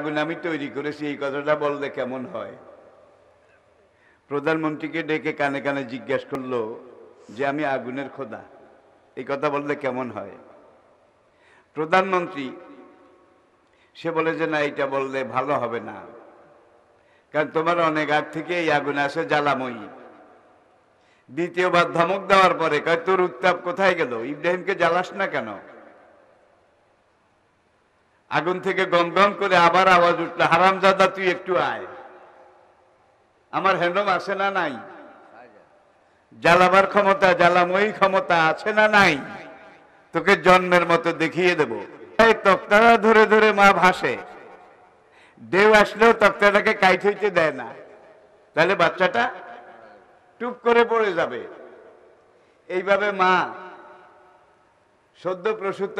আগুন আমি তৈরি করেছি, এই কথাটা বললে কেমন হয়? প্রধানমন্ত্রীকে ডেকে কানে কানে জিজ্ঞেস করলো যে আমি আগুনের খোদা, এই কথা বললে কেমন হয়? প্রধানমন্ত্রী সে বলে যে না, এটা বললে ভালো হবে না, কারণ তোমার অনেক আগ থেকে এই আগুন আছে জ্বালাময়ী। দ্বিতীয়বার ধমক দেওয়ার পরে কয় তোর উত্তাপ কোথায় গেল? ইব্রাহিমকে জ্বালাস না কেন? আগুন থেকে গম গম করে আবার আওয়াজ উঠলো, হারামজাদা তুই একটু আয়, আমার হ্যান্ডম আছে না নাই? জ্বালাবার ক্ষমতা, জ্বালাময়ী ক্ষমতা আছে না নাই? তোকে জন্মের মতো দেখিয়ে দেব। তক্তাটা ধরে ধরে মা ভাসে, ঢেউ আসলেও তক্তাটাকে কাইট হইতে দেয় না, তাহলে বাচ্চাটা টুপ করে পড়ে যাবে। এইভাবে মা সদ্য প্রসূত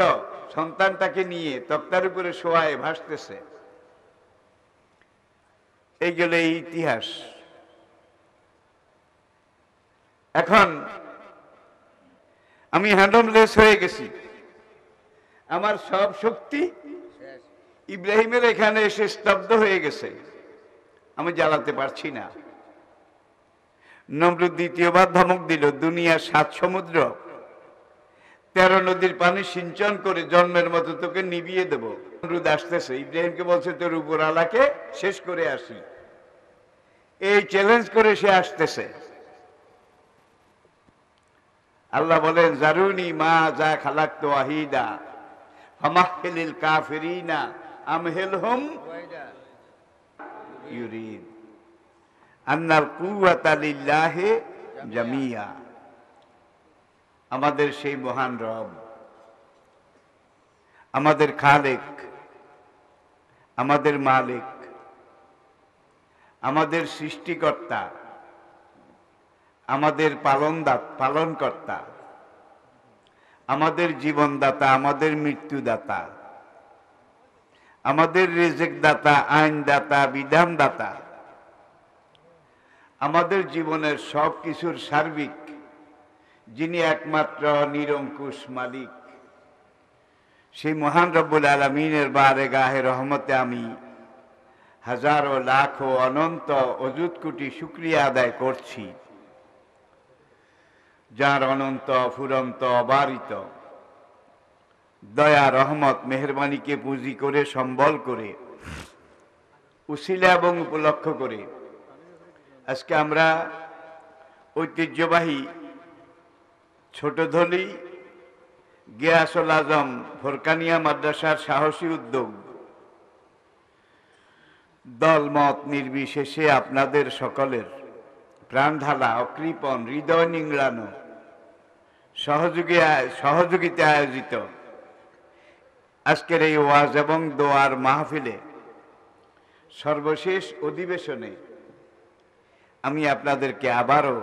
সন্তানটাকে নিয়ে তক্তার উপরে শোয়ায় ভাসতেছে। এই গেল এই ইতিহাস। এখন আমি হ্যান্ডমলেস হয়ে গেছি, আমার সব শক্তি ইব্রাহিমের এখানে এসে স্তব্ধ হয়ে গেছে, আমি জ্বালাতে পারছি না। নমরুদ দ্বিতীয়বার ধমক দিল, দুনিয়ার 7 সমুদ্র 13 নদীর পানি সিঞ্চন করে জন্মের মতো তোকে নিভিয়ে দেব। নমরুদ আসতেছে, ইব্রাহিমকে বলছে তোর উপর আলাকে শেষ করে আসি, এই চ্যালেঞ্জ করে সে আসতেছে। আল্লাহ বলেন জারুনি মা যা খালাকতু ওয়াহিদা ফামাহহিলিল কাফিরিনা আমহিলহুম ইউরিদ আন্নাল কুওয়াতা লিল্লাহি জামিয়া। আমাদের সেই মহান রব, আমাদের খালেক, আমাদের মালিক, আমাদের সৃষ্টিকর্তা, আমাদের পালনকর্তা, আমাদের জীবনদাতা, আমাদের মৃত্যুদাতা, আমাদের রিজিক দাতা, আইনদাতা, বিধানদাতা, আমাদের জীবনের সব কিছুর সার্বিক যিনি একমাত্র নিরঙ্কুশ মালিক, সেই মহান রব্বুল আলামিনের বারগাহে রহমতে আমি হাজারো লাখো অনন্ত অযুত কোটি শুকরিয়া আদায় করছি, যার অনন্ত ফুরন্ত অবারিত দয়া রহমত মেহেরবানিকে পুঁজি করে সম্বল করে উসিলা এবং উপলক্ষ করে আজকে আমরা ঐতিহ্যবাহী ছোটধলি গিয়াসুল আজম ফোরকানিয়া মাদ্রাসার সাহসী উদ্যোগ, দলমত নির্বিশেষে আপনাদের সকলের প্রাণঢালা অকৃপণ হৃদয় নিংড়ানো সহযোগিতা আয়োজিত আজকের এই ওয়াজ এবং দোয়ার মাহফিলে সর্বশেষ অধিবেশনে আমি আপনাদেরকে আবারও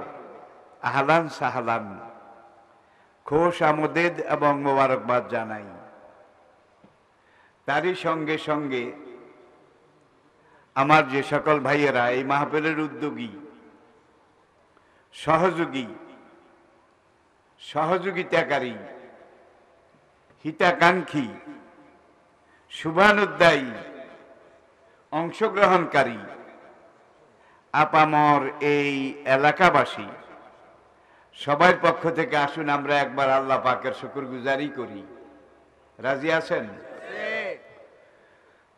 আহলান সাহলান, খোশ আমদেদ এবং মোবারকবাদ জানাই। তারই সঙ্গে সঙ্গে আমার যে সকল ভাইয়েরা এই মাহফিলের উদ্যোগী, সহযোগিতাকারী, হিতাকাঙ্ক্ষী, শুভানুদ্দায়ী, অংশগ্রহণকারী, আপামর এই এলাকাবাসী সবার পক্ষ থেকে আসুন আমরা একবার আল্লাহ পাকের শুকরগুজারি করি। রাজি আছেন?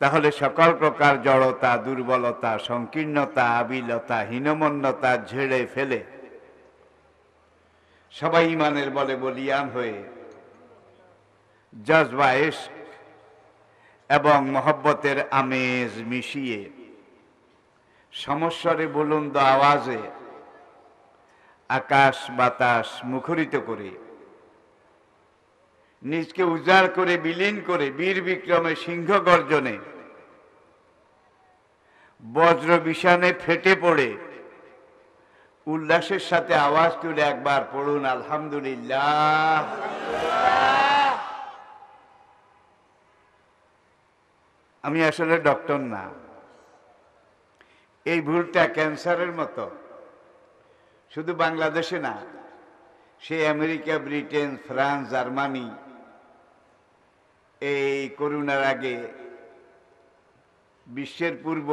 তাহলে সকল প্রকার জড়তা, দুর্বলতা, সংকীর্ণতা, আবিলতা, হীনমন্যতা ঝেড়ে ফেলে সবাই ইমানের বলে বলিয়ান হয়ে জজবা ইশক এবং মহব্বতের আমেজ মিশিয়ে সমস্বরে বুলন্দ আওয়াজে আকাশ বাতাস মুখরিত করে নিজকে উজাড় করে বিলীন করে বীর বিক্রমে সিংহ গর্জনে বজ্র বিষাণে ফেটে পড়ে উল্লাসের সাথে আওয়াজ তুলে একবার পড়ুন আলহামদুলিল্লাহ। আমি আসলে ডক্টর না, এই ভুলটা ক্যান্সারের মতো শুধু বাংলাদেশে না, সে আমেরিকা, ব্রিটেন, ফ্রান্স, জার্মানি এই করোনার আগে বিশ্বের পূর্ব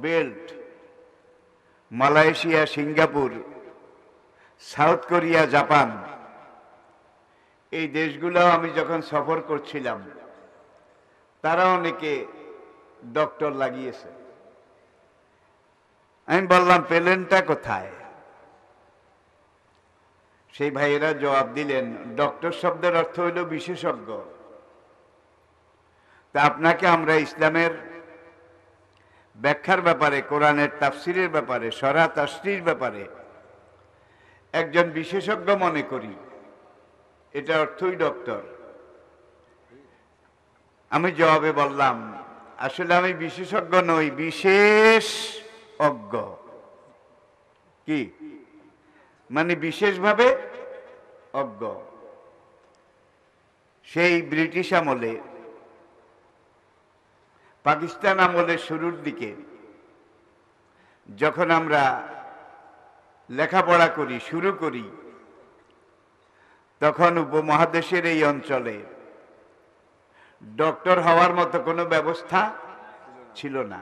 belt, Malaysia, Singapore, south Korea, Japan, এই দেশগুলো আমি যখন সফর করছিলাম তারা অনেকে ডক্টর লাগিয়েছে। আমি বললাম প্লেনটা কোথায়? সেই ভাইয়েরা জবাব দিলেন, ডক্টর শব্দের অর্থ হইল বিশেষজ্ঞ। তা আপনাকে আমরা ইসলামের ব্যাখ্যার ব্যাপারে, কোরআনের তাফসিরের ব্যাপারে, শরআ তাশরীর ব্যাপারে একজন বিশেষজ্ঞ মনে করি, এটা অর্থই ডক্টর। আমি জবাবে বললাম, আসলে আমি বিশেষজ্ঞ নই, বিশেষ অজ্ঞ। কি মানে? বিশেষভাবে অজ্ঞ। সেই ব্রিটিশ আমলে, পাকিস্তান আমলের শুরুর দিকে যখন আমরা লেখাপড়া করি, শুরু করি, তখন উপমহাদেশের এই অঞ্চলে ডক্টর হওয়ার মতো কোনো ব্যবস্থা ছিল না।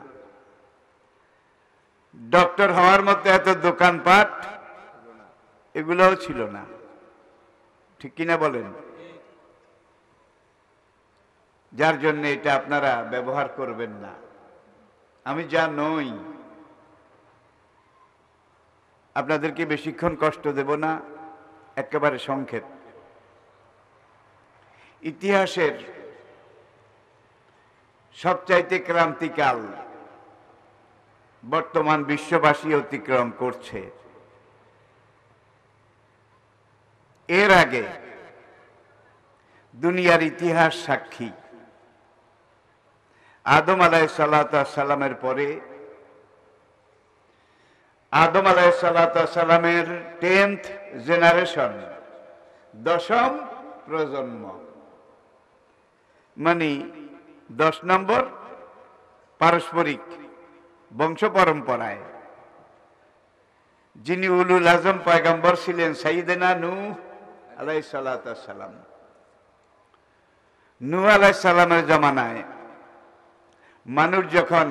ডক্টর হওয়ার মতো এত দোকানপাট এগুলোও ছিল না। ঠিক কিনা বলেন? যার জন্য এটা আপনারা ব্যবহার করবেন না। আমি যা নই, আপনাদেরকে বেশিক্ষণ কষ্ট দেব না, একেবারে সংক্ষেপ। ইতিহাসের সবচাইতে ক্রান্তিকাল বর্তমান বিশ্ববাসী অতিক্রম করছে। এর আগে দুনিয়ার ইতিহাস সাক্ষী, আদম আলাইহিসসালামের পরে আদম আলাইহিসসালামের 10th জেনারেশন, 10ম প্রজন্ম, মানে 10 নম্বর পারস্পরিক বংশ পরম্পরায় যিনি উলুল আজম পয়গম্বর ছিলেন, সাইয়েদনা নূহ আলাইহিসসালাম। নূহ আলাইহিসসালামের জমানায় মানুষ যখন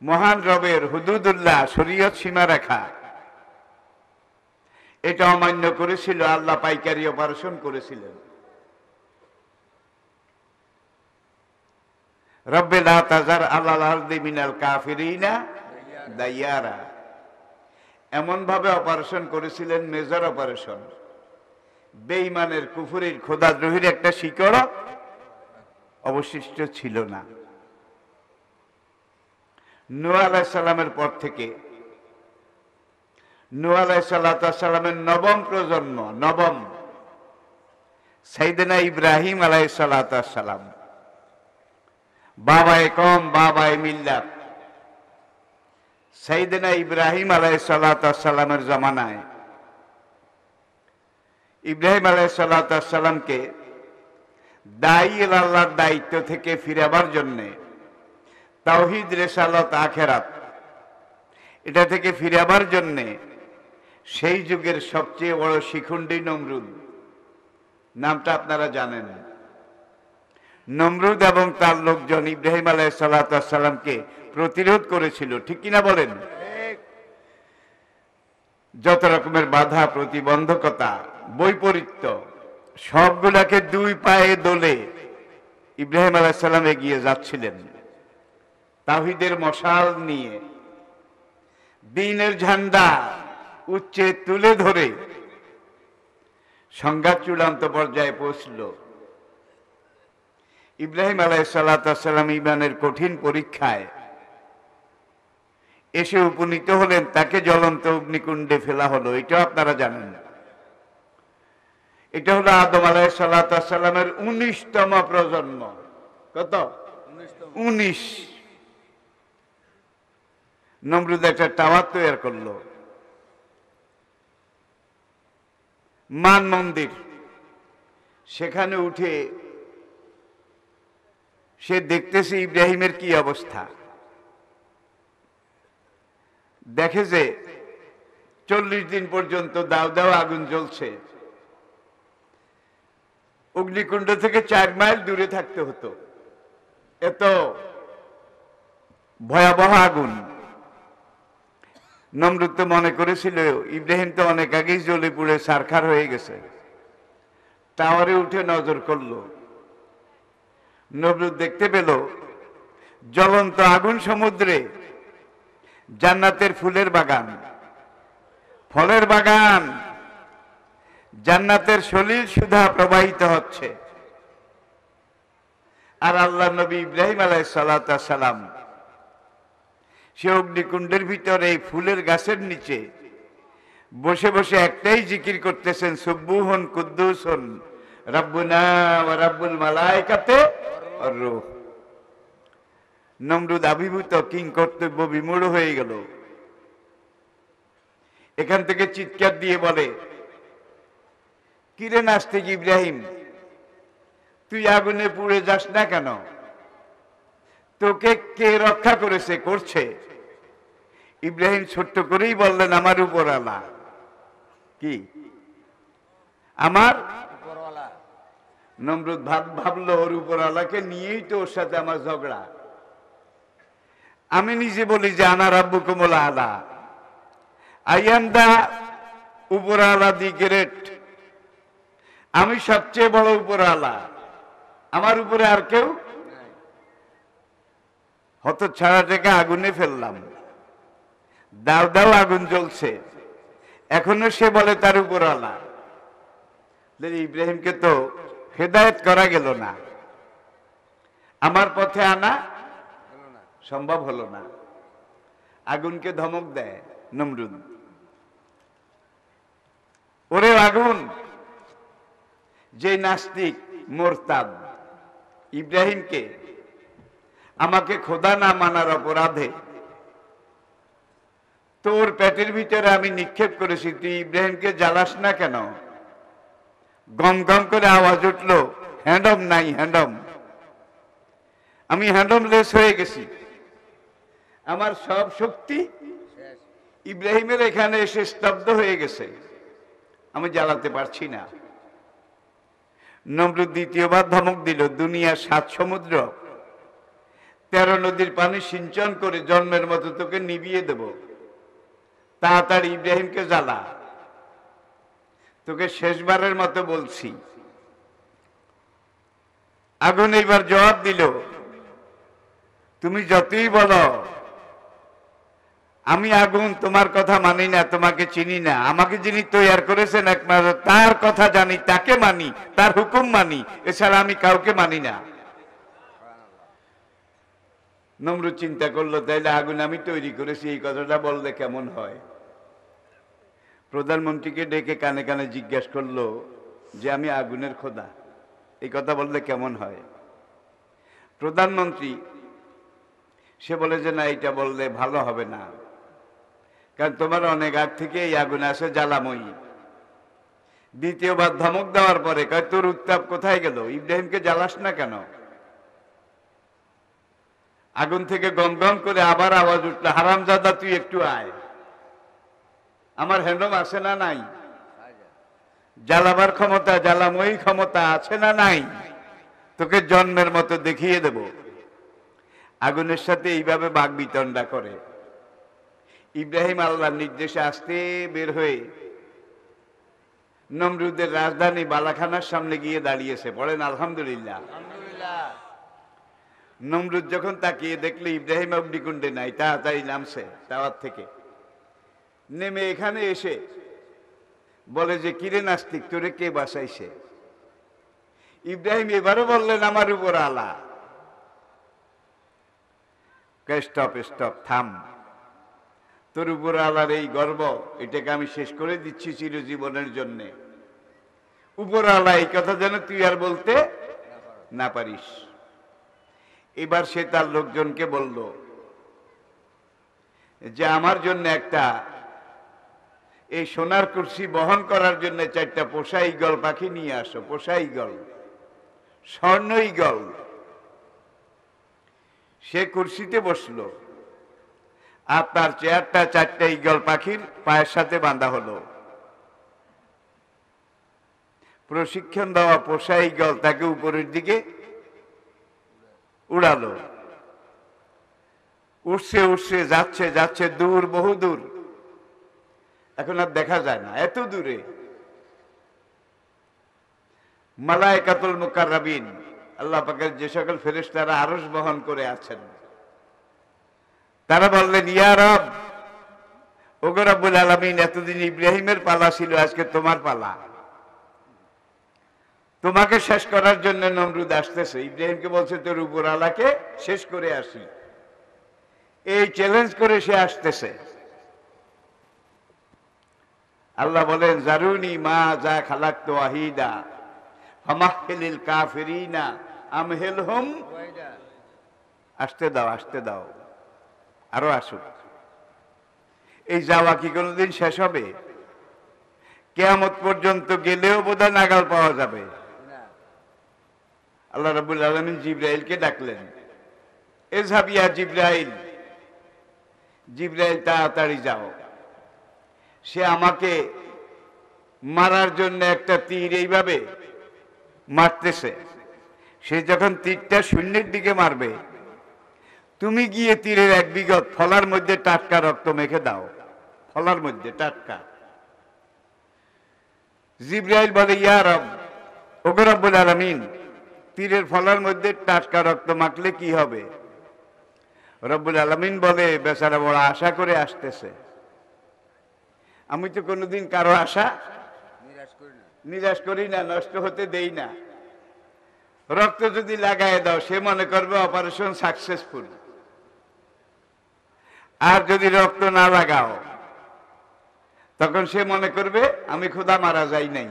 মহান রবের হুদুদুল্লাহ, শরীয়ত সীমারেখা, এটা অমান্য করেছিল, আল্লাহ পাইকারি অপারেশন করেছিলেন। রব্বে লা তাজার আলাল আরদি মিনাল কাফিরিনা দাইয়ারা, এমন ভাবে অপারেশন করেছিলেন, মেজর অপারেশন। বেঈমানের, কুফরির, খোদাদ্রোহীর একটা শিকড় অবশিষ্ট ছিল না। নূহ আলাইহিস সালামের পর থেকে নূহ আলাইহিস সালামের 9ম প্রজন্ম, 9ম সাইয়েদনা ইব্রাহিম আলাইহিস সালাম, বাবায়ে কওম, বাবায়ে মিল্লাত, সাইয়েদনা ইব্রাহিম আলাইহিস সালামের জামানায় ইব্রাহিম আলাইহিস সালামকে দায়ী আল্লাহর দায়িত্ব থেকে ফিরাবার জন্য, তাওহীদ, রিসালাত, আখিরাত, এটা থেকে ফিরাবার জন্য সেই যুগের সবচেয়ে বড় শিখুন্ডি নমরুদ, নামটা আপনারা জানেন। নমরুদ এবং তার লোকজন ইব্রাহিম আলাইহিস সালামকে প্রতিরোধ করেছিল। ঠিক কিনা বলেন? যত রকমের বাধা, প্রতিবন্ধকতা, বৈপরীত্য, সবগুলাকে 2 পায়ে দোলে ইব্রাহিম আলাইহিস সালাম এগিয়ে যাচ্ছিলেন তাওহীদের মশাল নিয়ে, দ্বীনের ঝান্ডা উচ্চে তুলে ধরে। সংঘাত চূড়ান্ত পর্যায়ে পৌঁছল। ইব্রাহিম আলাইহিস সালাম ঈমানের কঠিন পরীক্ষায় এসে উপনীত হলেন, তাকে জ্বলন্ত অগ্নিকুণ্ডে ফেলা হলো। এটাও আপনারা জানেন। এটা হলো আদম আলাইহিস সালামের 19তম প্রজন্ম। কত? 19। নমরুদ একটা টাওয়ার তৈরি করলো, মান মন্দির। সেখানে উঠে সে দেখতেছে ইব্রাহিমের কি অবস্থা। দেখে যে 40 দিন পর্যন্ত দাও দাও আগুন জ্বলছে। অগ্নিকুণ্ড থেকে 4 মাইল দূরে থাকতে হতো, এত ভয়াবহ আগুন। নমরুদ তো মনে করেছিল ইব্রাহিম তো অনেক আগেই জ্বলে পুড়ে ছারখার হয়ে গেছে। টাওয়ারে উঠে নজর করলো, নমরুদ দেখতে পেল জ্বলন্ত আগুন সমুদ্রে জান্নাতের ফুলের বাগান, ফলের বাগান, জান্নাতের সলিল সুধা প্রবাহিত হচ্ছে। আর আল্লাহ নবী ইব্রাহিম আলাইহিস সালাম সে অগ্নিকুণ্ডের ভিতরে এই ফুলের গাছের নিচে বসে বসে একটাই জিকির করতেছেন, সুব্বুহুন কুদ্দুসুন রাব্বুনা ওয়া রাব্বুল মালায়েকাতে ওয়ার রূহ। নমরুদ আবির্ভূত, কিং কর্তব্য বিমূঢ় হয়ে গেল। এখান থেকে চিৎকার দিয়ে বলে, কিরে নাস্তিক ইব্রাহিম, তুই আগুনে পুড়ে যাস না কেন? তোকে কে রক্ষা করেছে? করছে। ইব্রাহিম ছোট্ট করেই বললেন, আমার উপরওয়ালা। কি? আমার উপরওয়ালা। নমরুদ ভাবলো ওর উপরওয়ালাকে নিয়েই তো ওর সাথে আমার ঝগড়া। আমি নিজে বলি যে আনা রাব্বুকুমুল আলা, আই এম দা উপরওয়ালা, দি গ্রেট। আমি সবচেয়ে বড় উপরওয়ালা, আমার উপরে আর কেউ। হত ছাড়াটাকে আগুনে ফেললাম, দাও দাও আগুন জ্বলছে, এখনো সে বলে তার উপরওয়ালা। ইব্রাহিমকে তো হেদায়েত করা গেল না, আমার পথে আনা সম্ভব হলো না। আগুনকে ধমক দেয় নমরুদ, ওরে আগুন, যে নাস্তিক মোরতাদ ইব্রাহিমকে আমাকে খোদা না মানার অপরাধে তোর পেটের ভিতরে আমি নিক্ষেপ করেছি, তুই ইব্রাহিমকে জ্বালাস না কেন? গম গম করে আওয়াজ উঠলো, হ্যান্ডম নাই, হ্যান্ডম। আমি হ্যান্ডমলেস হয়ে গেছি, আমার সব শক্তি ইব্রাহিমের এখানে এসে স্তব্ধ হয়ে গেছে, আমি জ্বালাতে পারছি না। নমরুদ দ্বিতীয়বার ধমক দিল, দুনিয়ার 7 সমুদ্র 13 নদীর পানি সিঞ্চন করে জন্মের মতো তোকে নিভিয়ে দেব, তাড়াতাড়ি ইব্রাহিমকে জ্বালা, তোকে শেষবারের মতো বলছি। আগুন এইবার জবাব দিল, তুমি যতই বলো আমি আগুন তোমার কথা মানি না, তোমাকে চিনি না, আমাকে যিনি তৈরি করেছেন একমাত্র তার কথা জানি, তাকে মানি, তার হুকুম মানি, এছাড়া আমি কাউকে মানি না। নমরুদ চিন্তা করলো, তাইলে আগুন আমি তৈরি করেছি, এই কথাটা বললে কেমন হয়? প্রধানমন্ত্রীকে ডেকে কানে কানে জিজ্ঞেস করলো যে আমি আগুনের খোদা, এই কথা বললে কেমন হয়? প্রধানমন্ত্রী সে বলে যে না, এটা বললে ভালো হবে না, কারণ তোমার অনেক আগ থেকে এই আগুন আসে জ্বালাময়ী। দ্বিতীয়বার ধমক দেওয়ার পরে কয়, তোর উত্তাপ কোথায় গেল? ইব্রাহিমকে জ্বালাস না কেন? আগুন থেকে গম গম করে আবার আওয়াজ উঠলো, হারামজাদা তুই একটু আয়, আমার হ্যান্ডম আছে না নাই? জ্বালাবার ক্ষমতা, জ্বালাময়ী ক্ষমতা আছে না নাই? তোকে জন্মের মতো দেখিয়ে দেব। আগুনের সাথে এইভাবে বাগবিতণ্ডা করে। ইব্রাহিম আল্লাহর নির্দেশে আসতে বের হয়ে নমরুদের রাজধানী বালাখানার সামনে গিয়ে দাঁড়িয়েছে। পড়েন আলহামদুলিল্লাহ। নমরুদ যখন তাকিয়ে দেখলে ইব্রাহিম অগ্নিকুণ্ডে নাই, তাড়াতাড়ি নামছে টাওয়ার থেকে, নেমে এখানে এসে বলে যে কিরে নাস্তিক, তোরে কে বাসাইছে? ইব্রাহিম এবারও বললেন আমার উপর আলা। স্টপ স্টপ, থাম, তোর উপর আলার এই গর্ব, এটাকে আমি শেষ করে দিচ্ছি চিরজীবনের জন্য। উপর আলা এই কথা যেন তুই আর বলতে না পারিস। এবার সে তার লোকজনকে বলল যে আমার জন্য একটা এই সোনার কুরসি বহন করার জন্য 4টা পোষা ঈগল পাখি নিয়ে আসো, পোষা ঈগল, স্বর্ণ ঈগল। সে কুরসিতে বসলো আর তার চেয়ারটা 4টা ঈগল পাখির পায়ের সাথে বাঁধা হলো। প্রশিক্ষণ দেওয়া পোষা ঈগল তাকে উপরের দিকে উড়ালো। উঠছে উঠছে, যাচ্ছে যাচ্ছে, দূর, বহু দূর, এখন আর দেখা যায় না, এত দূরে। মালায়েকাতুল মুকাররাবিন, আল্লাহ পাকের যে সকল ফেরেশতারা আরশ বহন করে আছেন, তারা বললেন, ইয়া রব, ওগো রব্বুল আলামিন, এতদিন ইব্রাহিমের পালা ছিল, আজকে তোমার পালা। তোমাকে শেষ করার জন্য নমরুদ আসতেছে। ইব্রাহিমকে বলছে, তোর উপর আলাকে শেষ করে আসি, এই চ্যালেঞ্জ করে সে আসতেছে। আল্লাহ বলেন, জারুনি মা যা খালাকতু ওয়াহিদা ফামাহহিলিল কাফিরিনা আমহিলহুম। আসতে দাও, আসতে দাও, আরো আসুক। এই যাওয়া কি কোনোদিন শেষ হবে? কিয়ামত পর্যন্ত গেলেও বোধহয় নাগাল পাওয়া যাবে। আল্লাহ রাব্বুল আলামিন জিবরাইলকে ডাকলেন, ইযহাব ইয়া জিবরাইল, জিবরাইল তাড়াতাড়ি যাও, সে আমাকে মারার জন্য একটা তীর এইভাবে মারতেছে। সে যখন তীরটা শূন্যের দিকে মারবে, তুমি গিয়ে তীরের এক বিগত ফলার মধ্যে টাটকা রক্ত মেখে দাও, ফলার মধ্যে টাটকা। জিবরাইল বলে, ইয়া রব, ওগো রব্বুল আলামিন, তীরের ফলার মধ্যে টাটকা রক্ত মাখলে কি হবে? রব্বুল আলামিন বলে, বেচারা বড় আশা করে আসতেছে, আমি তো কোনোদিন কারো আশা নিরাশ করি না, নষ্ট হতে দেই না। রক্ত যদি লাগায় দাও, সে মনে করবে অপারেশন সাকসেসফুল। আর যদি রক্ত না লাগাও, তখন সে মনে করবে আমি খোদা মারা যাই নাই,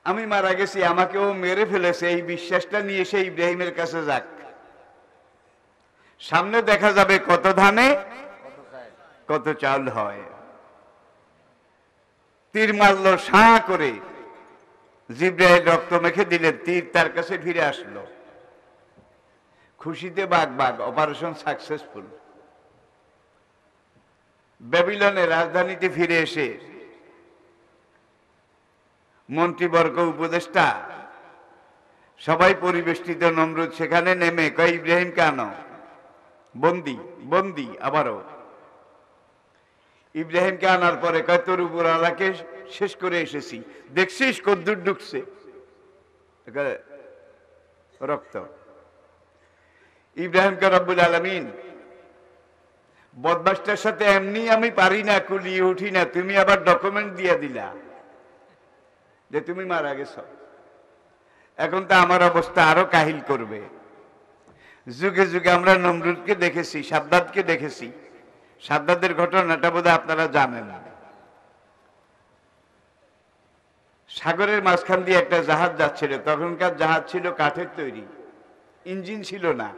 আমি মারা গেছি, আমাকে ও মেরে ফেলেছে। এই বিশ্বাসটা নিয়ে সে ইব্রাহিমের কাছে যাক, সামনে দেখা যাবে কত ধানে কত চাল হয়। তীর মারল সাঁ করে, জিবরাইল রক্ত মেখে দিলেন, তীর তার কাছে ফিরে আসলো। খুশিতে বাগ বাগ, অপারেশন সাকসেসফুল। ব্যাবিলনের রাজধানীতে ফিরে এসে মন্ত্রীবর্গ, উপদেষ্টা সবাই পরিবেষ্টিত, নমরুদ সেখানে নেমে কয়, ইব্রাহিমকে আনো, বন্দি বন্দি। আবারও ইব্রাহিমকে আনার পরে কয়, তোর উপর আলাকে শেষ করে এসেছি, দেখছিস কদ্দুর ঢুকছে রক্ত। ইব্রাহিমকে রব্বুল আলামিন, বদমাশটার সাথে এমনি আমি পারি না, কুলিয়ে উঠি না, তুমি আবার ডকুমেন্ট দিয়ে দিলা যে তুমি মারা গেছ, এখন তো আমার অবস্থা আরো কাহিল করবে। যুগে যুগে আমরা নমরুদকে দেখেছি, সাদ্দাতকে দেখেছি। সাদ্দাতের ঘটনাটা বোধহয় আপনারা জানেন। সাগরের মাঝখান দিয়ে একটা জাহাজ যাচ্ছিল, তখনকার জাহাজ ছিল কাঠের তৈরি, ইঞ্জিন ছিল না,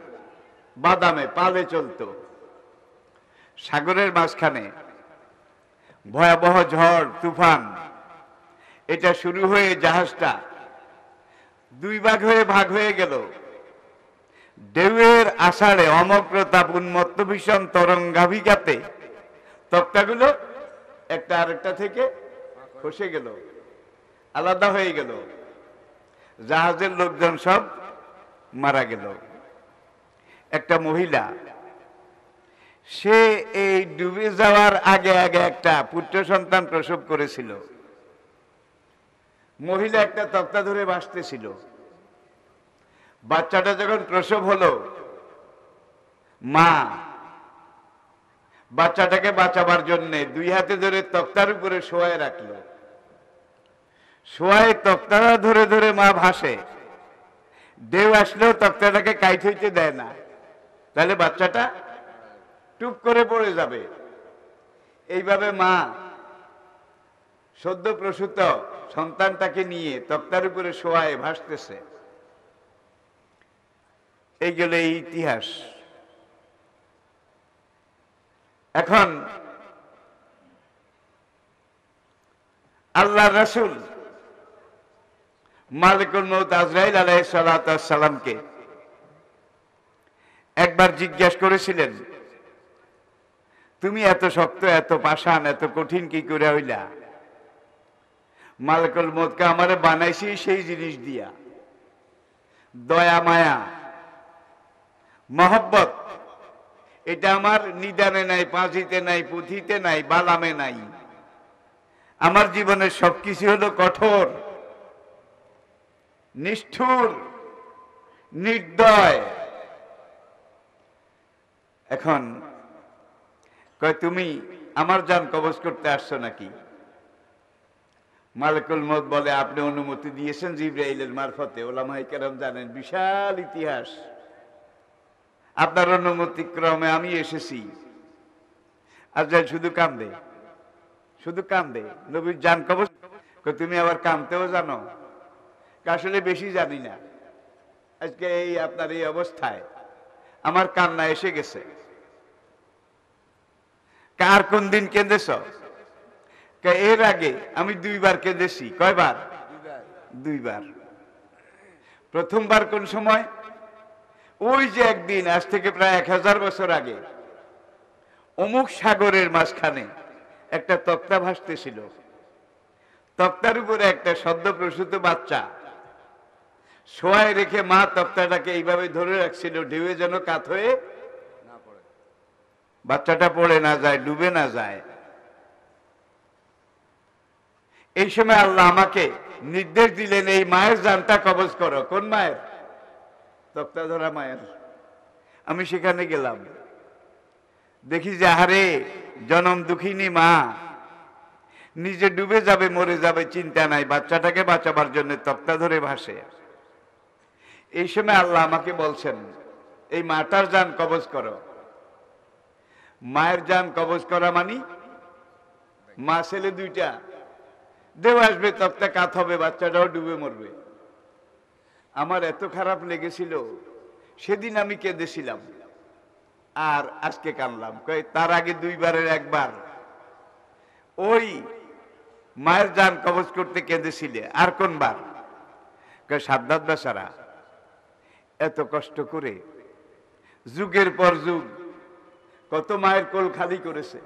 বাদামে পালে চলতো। সাগরের মাঝখানে ভয়াবহ ঝড় তুফান, এটা শুরু হয়ে জাহাজটা দুই ভাগ হয়ে গেল। ঢেউয়ের আষাঢ়ে অমগ্রতাপ উন্মত্ত ভীষণ তরঙ্গাভিঘাতে তক্তাগুলো একটা আরেকটা থেকে খসে গেল, আলাদা হয়ে গেল, জাহাজের লোকজন সব মারা গেল। একটা মহিলা, সে এই ডুবে যাওয়ার আগে আগে একটা পুত্র সন্তান প্রসব করেছিল। মহিলা একটা তক্তা ধরে ভাসতেছিল। বাচ্চাটা যখন প্রসব হলো, মা বাচ্চাটাকে বাঁচাবার জন্য দুই হাতে ধরে তক্তার উপরে শোয়ায় রাখলো। শোয়ায় তক্তাটা ধরে ধরে মা ভাসে, ঢেউ আসলেও তক্তাটাকে কাইট হইতে দেয় না, তাহলে বাচ্চাটা টুপ করে পড়ে যাবে। এইভাবে মা সদ্য প্রসূত সন্তানটাকে নিয়ে তক্তার উপরে শোয়ায় ভাসতেছে। এই গেল এই ইতিহাস। এখন আল্লাহ রাসূল মালিকুল মউত আজরাইল আলাইহিস সালামকে একবার জিজ্ঞাসা করেছিলেন, তুমি এত শক্ত, এত পাষাণ, এত কঠিন কি করে হইলা? মালিকুল মউতকে আমারে বানাইছি সেই জিনিস দিয়া, দয়া মায়া মহব্বত এটা আমার নিদানে নাই, পাঁজিতে নাই, পুঁথিতে নাই, বালামে নাই। আমার জীবনের সবকিছু হলো কঠোর, নিষ্ঠুর, নির্দয়। এখন কয় তুমি আমার জান কবজ করতে আসছো নাকি? মালিকুল মউত বলে আপনি অনুমতি দিয়েছেন জিবরাইলের মারফতে। ওলামায়ে কেরাম জানেন বিশাল ইতিহাস। আপনার অনুমতি ক্রমে আমি এসেছি। আজরাইল শুধু কান্দে, শুধু কান্দে। নবীর জান কবজ। তুমি আবার কাঁদতেও জানো? আসলে বেশি জানি না। আজকে এই আপনার এই অবস্থায় আমার কান্না এসে গেছে। কার কোন দিন কেঁদেছ? এর আগে আমি 2 বার কেঁদেছি। কয়বার? 2 বার। প্রথমবার কোন সময়? ওই যে একদিন, আজ থেকে প্রায় 1000 বছর আগে, অমুক সাগরের মাঝখানে একটা তক্তা ভাসতেছিল। তক্তার উপরে একটা সদ্য প্রসূত বাচ্চা শোয়ায় রেখে মা তক্তাটাকে এইভাবে ধরে রাখছিল, ঢেউয়ে যেন কাত হয়ে বাচ্চাটা পড়ে না যায়, ডুবে না যায়। এই সময় আল্লাহ আমাকে নির্দেশ দিলেন এই মায়ের জানটা কবজ করো। কোন মায়ের? তক্তা ধরা মায়ের। আমি সেখানে গেলাম, দেখি যে আহারে জনম দুঃখিনী মা, নিজে ডুবে যাবে, মরে যাবে, চিন্তা নাই, বাচ্চাটাকে বাঁচাবার জন্য তক্তা ধরে ভাসে। এই সময় আল্লাহ আমাকে বলছেন এই মাটার জান কবজ করো। মায়ের জান কবজ করা মানি মা ছেলে 2টা, দেব আসবে, তক্তা কাত হবে, বাচ্চাটাও ডুবে মরবে। আমার এত খারাপ লেগেছিল, সেদিন আমি কেঁদেছিলাম আর আজকে কাঁদলাম। তার আগে 2 বারের একবার ওই মায়ের জান কবজ করতে কেঁদেছিলে। আর কোন বার? সাদ্দাত বেচারা এত কষ্ট করে যুগের পর যুগ কত মায়ের কোল খালি করেছে,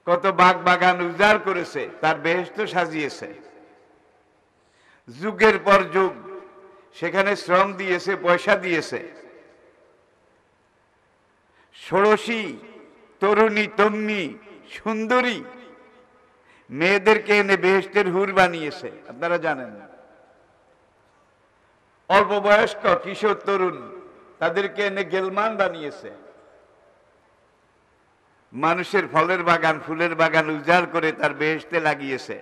কত বাগ বাগান উজাড় করেছে, তার বেহেশত সাজিয়েছে। যুগের পর যুগ সেখানে শ্রম দিয়েছে, পয়সা দিয়েছে। ষোড়শী, তরুণী, তন্নি, সুন্দরী মেয়েদেরকে এনে বেহেশতের হুর বানিয়েছে। আপনারা জানেন, অল্প বয়স্ক কিশোর তরুণ তাদেরকে এনে গেলমান বানিয়েছে। মানুষের ফলের বাগান, ফুলের বাগান উজাড় করে তার বেহেশতে লাগিয়েছে।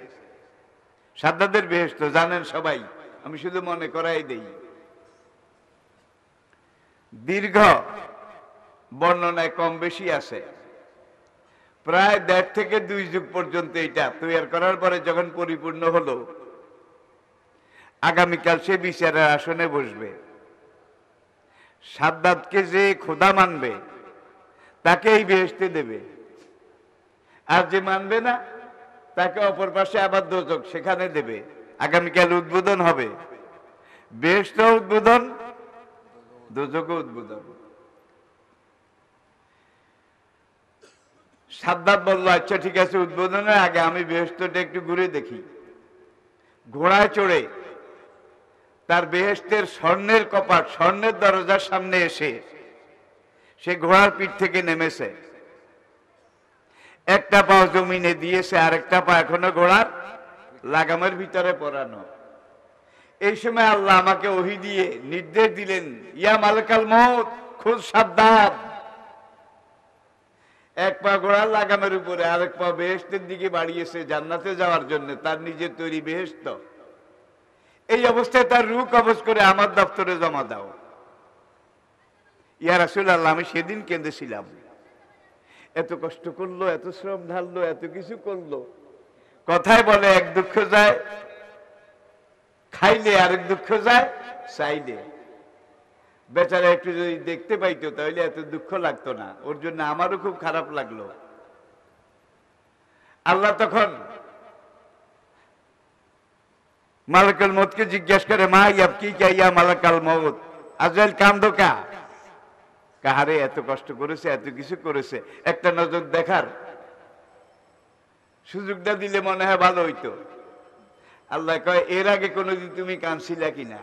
সাদ্দাতের বেহেশত জানেন সবাই, আমি শুধু মনে করাই দেই। দীর্ঘ বর্ণনায় কম বেশি আছে, প্রায় 1.5 থেকে 2 যুগ পর্যন্ত এটা তৈরি করার পরে যখন পরিপূর্ণ হলো, আগামীকাল সে বিচারের আসনে বসবে। সাদ্দাতকে যে খোদা মানবে তাকে এই বেহেশতে দেবে, আর যে মানবে না তাকে অপর পাশে আবার দোজখ, সেখানে দেবে। আগামীকাল উদ্বোধন হবে, বেহেশত উদ্বোধন, দোজখ উদ্বোধন। সাদ্দাত বলল আচ্ছা ঠিক আছে, উদ্বোধনের আগে আমি বেহেশতটা একটু ঘুরে দেখি। ঘোড়ায় চড়ে তার বেহেশতের স্বর্ণের কপাট, স্বর্ণের দরজার সামনে এসে সে ঘোড়ার পিঠ থেকে নেমেছে। একটা পা জমিনে দিয়েছে, আর একটা পা এখনো ঘোড়ার লাগামের ভিতরে পরানো। এই সময় আল্লাহ আমাকে ওহী দিয়ে নির্দেশ দিলেন, ইয়া মালিকাল মউত খুদ সাদ্দাত। এক পা ঘোড়ার লাগামের উপরে, আরেক পা বেহেশতের দিকে বাড়িয়েছে জান্নাতে যাওয়ার জন্য, তার নিজের তৈরি বেহেশত। এই অবস্থায় তার রূহ কবজ করে আমার দপ্তরে জমা দাও। ইয়া রাসূলুল্লাহ, আমি সেদিন কেঁদেছিলাম। এত কষ্ট করলো, এত শ্রম ঢাললো, এত কিছু করলো। কথায় বলে এক দুঃখ যায় খাইলে, আরেক দুঃখ যায় চাইলে। বেচারা একটু যদি দেখতে পাইতো তাহলে এত দুঃখ লাগতো না। ওর জন্য আমারও খুব খারাপ লাগলো। আল্লাহ তখন মালাকুল মউতকে জিজ্ঞাসা করে, মা ইয়াবকি কা ইয়া মালাকাল মউত, আজরাইল কান্দো কা? কাহারে এত কষ্ট করেছে, এত কিছু করেছে, একটা নজর দেখার সুযোগটা দিলে মনে হয় ভালো হইতো। আল্লাহ কয়, এর আগে কোনোদিন তুমি কাঁদছিলা কিনা?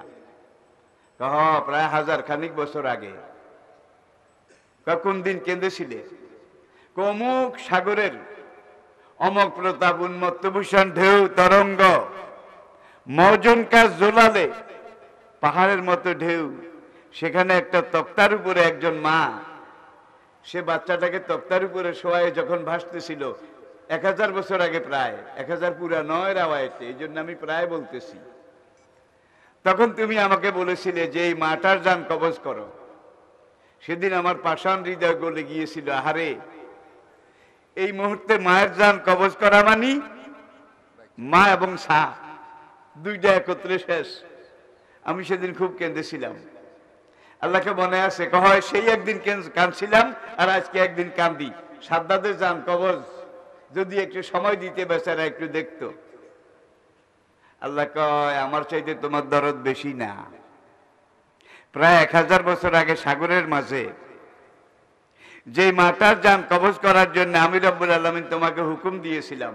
প্রায় 1000 খানিক বছর আগে। কোন দিন কেঁদেছিলে? অমুক সাগরের অমক প্রতাপ উন্মত্ত ভূষণ ঢেউ তরঙ্গ মৌজনকা জোলালে পাহাড়ের মতো ঢেউ, সেখানে একটা তক্তার উপরে একজন মা সে বাচ্চাটাকে তক্তার উপরে শোয়ায় যখন ভাসতেছিল 1000 বছর আগে, প্রায় 1000 পুরা নয় রাওয়ায়েতে, এই জন্য আমি প্রায় বলতেছি, তখন তুমি আমাকে বলেছিলে যে এই মাটার জান কবজ করো। সেদিন আমার পাষাণ হৃদয় গলে গিয়েছিল, আহারে এই মুহূর্তে মায়ের জান কবজ করা মানি মা এবং সা দুইটা একত্রে শেষ। আমি সেদিন খুব কেঁদেছিলাম। আল্লাহকে মনে আছে, কয় সেই একদিন কাঁদছিলাম আর আজকে একদিন কান্দি। সাদ্দাদের জান কবজ যদি একটু সময় দিতে বেচারা একটু দেখতো। আল্লাহ কয় আমার চাইতে তোমার দরদ বেশি না। প্রায় 1000 বছর আগে সাগরের মাঝে যে মাটার জান কবজ করার জন্য আমি রব্বুল আলামিন তোমাকে হুকুম দিয়েছিলাম,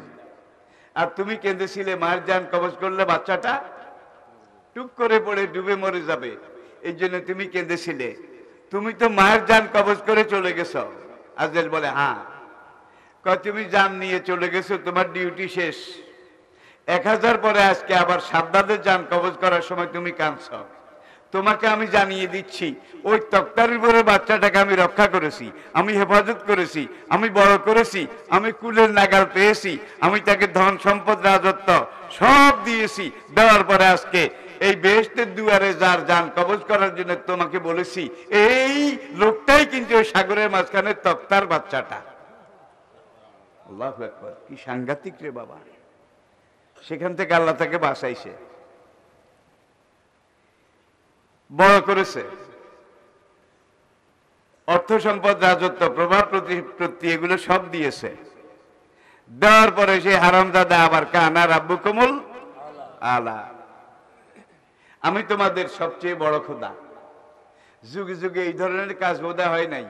আর তুমি কেঁদেছিলে মায়ের জান কবজ করলে বাচ্চাটা টুক করে পড়ে ডুবে মরে যাবে, এই জন্য তুমি কেঁদেছিলে। তুমি তো মায়ের জান কবজ করে চলে গেছো। আজরাইল বলে হ্যাঁ। কয় তুমি জান নিয়ে চলে গেছো, তোমার ডিউটি শেষ। 1000 পরে আজকে আবার সাদ্দাদের জান কবজ করার সময় তুমি কাঁদছ। তোমাকে আমি জানিয়ে দিচ্ছি, ওই তক্তার উপরে বাচ্চাটাকে আমি রক্ষা করেছি, আমি হেফাজত করেছি, আমি বড় করেছি, আমি কুলের নাগাল পেয়েছি, আমি তাকে ধন সম্পদ রাজত্ব সব দিয়েছি। দেওয়ার পরে আজকে এই বেহেশতের দুয়ারে যার জান কবজ করার জন্য তোমাকে বলেছি, এই লোকটাই কিন্তু ওই সাগরের মাঝখানে তক্তার বাচ্চাটা। আল্লাহু আকবার, কি সাংঘাতিক রে বাবা। সেখান থেকে আল্লাহ তাকে বাঁচাইছে, বড় করেছে, অর্থ সম্পদ রাজত্ব প্রভাব প্রতিপত্তি এগুলো সব দিয়েছে। দেওয়ার পরে সে হারামজাদা আবার কানা রাব্বুকুমুল আলা, আমি তোমাদের সবচেয়ে বড় খোদা। যুগে যুগে এই ধরনের কাজ বোধহয় হয় নাই।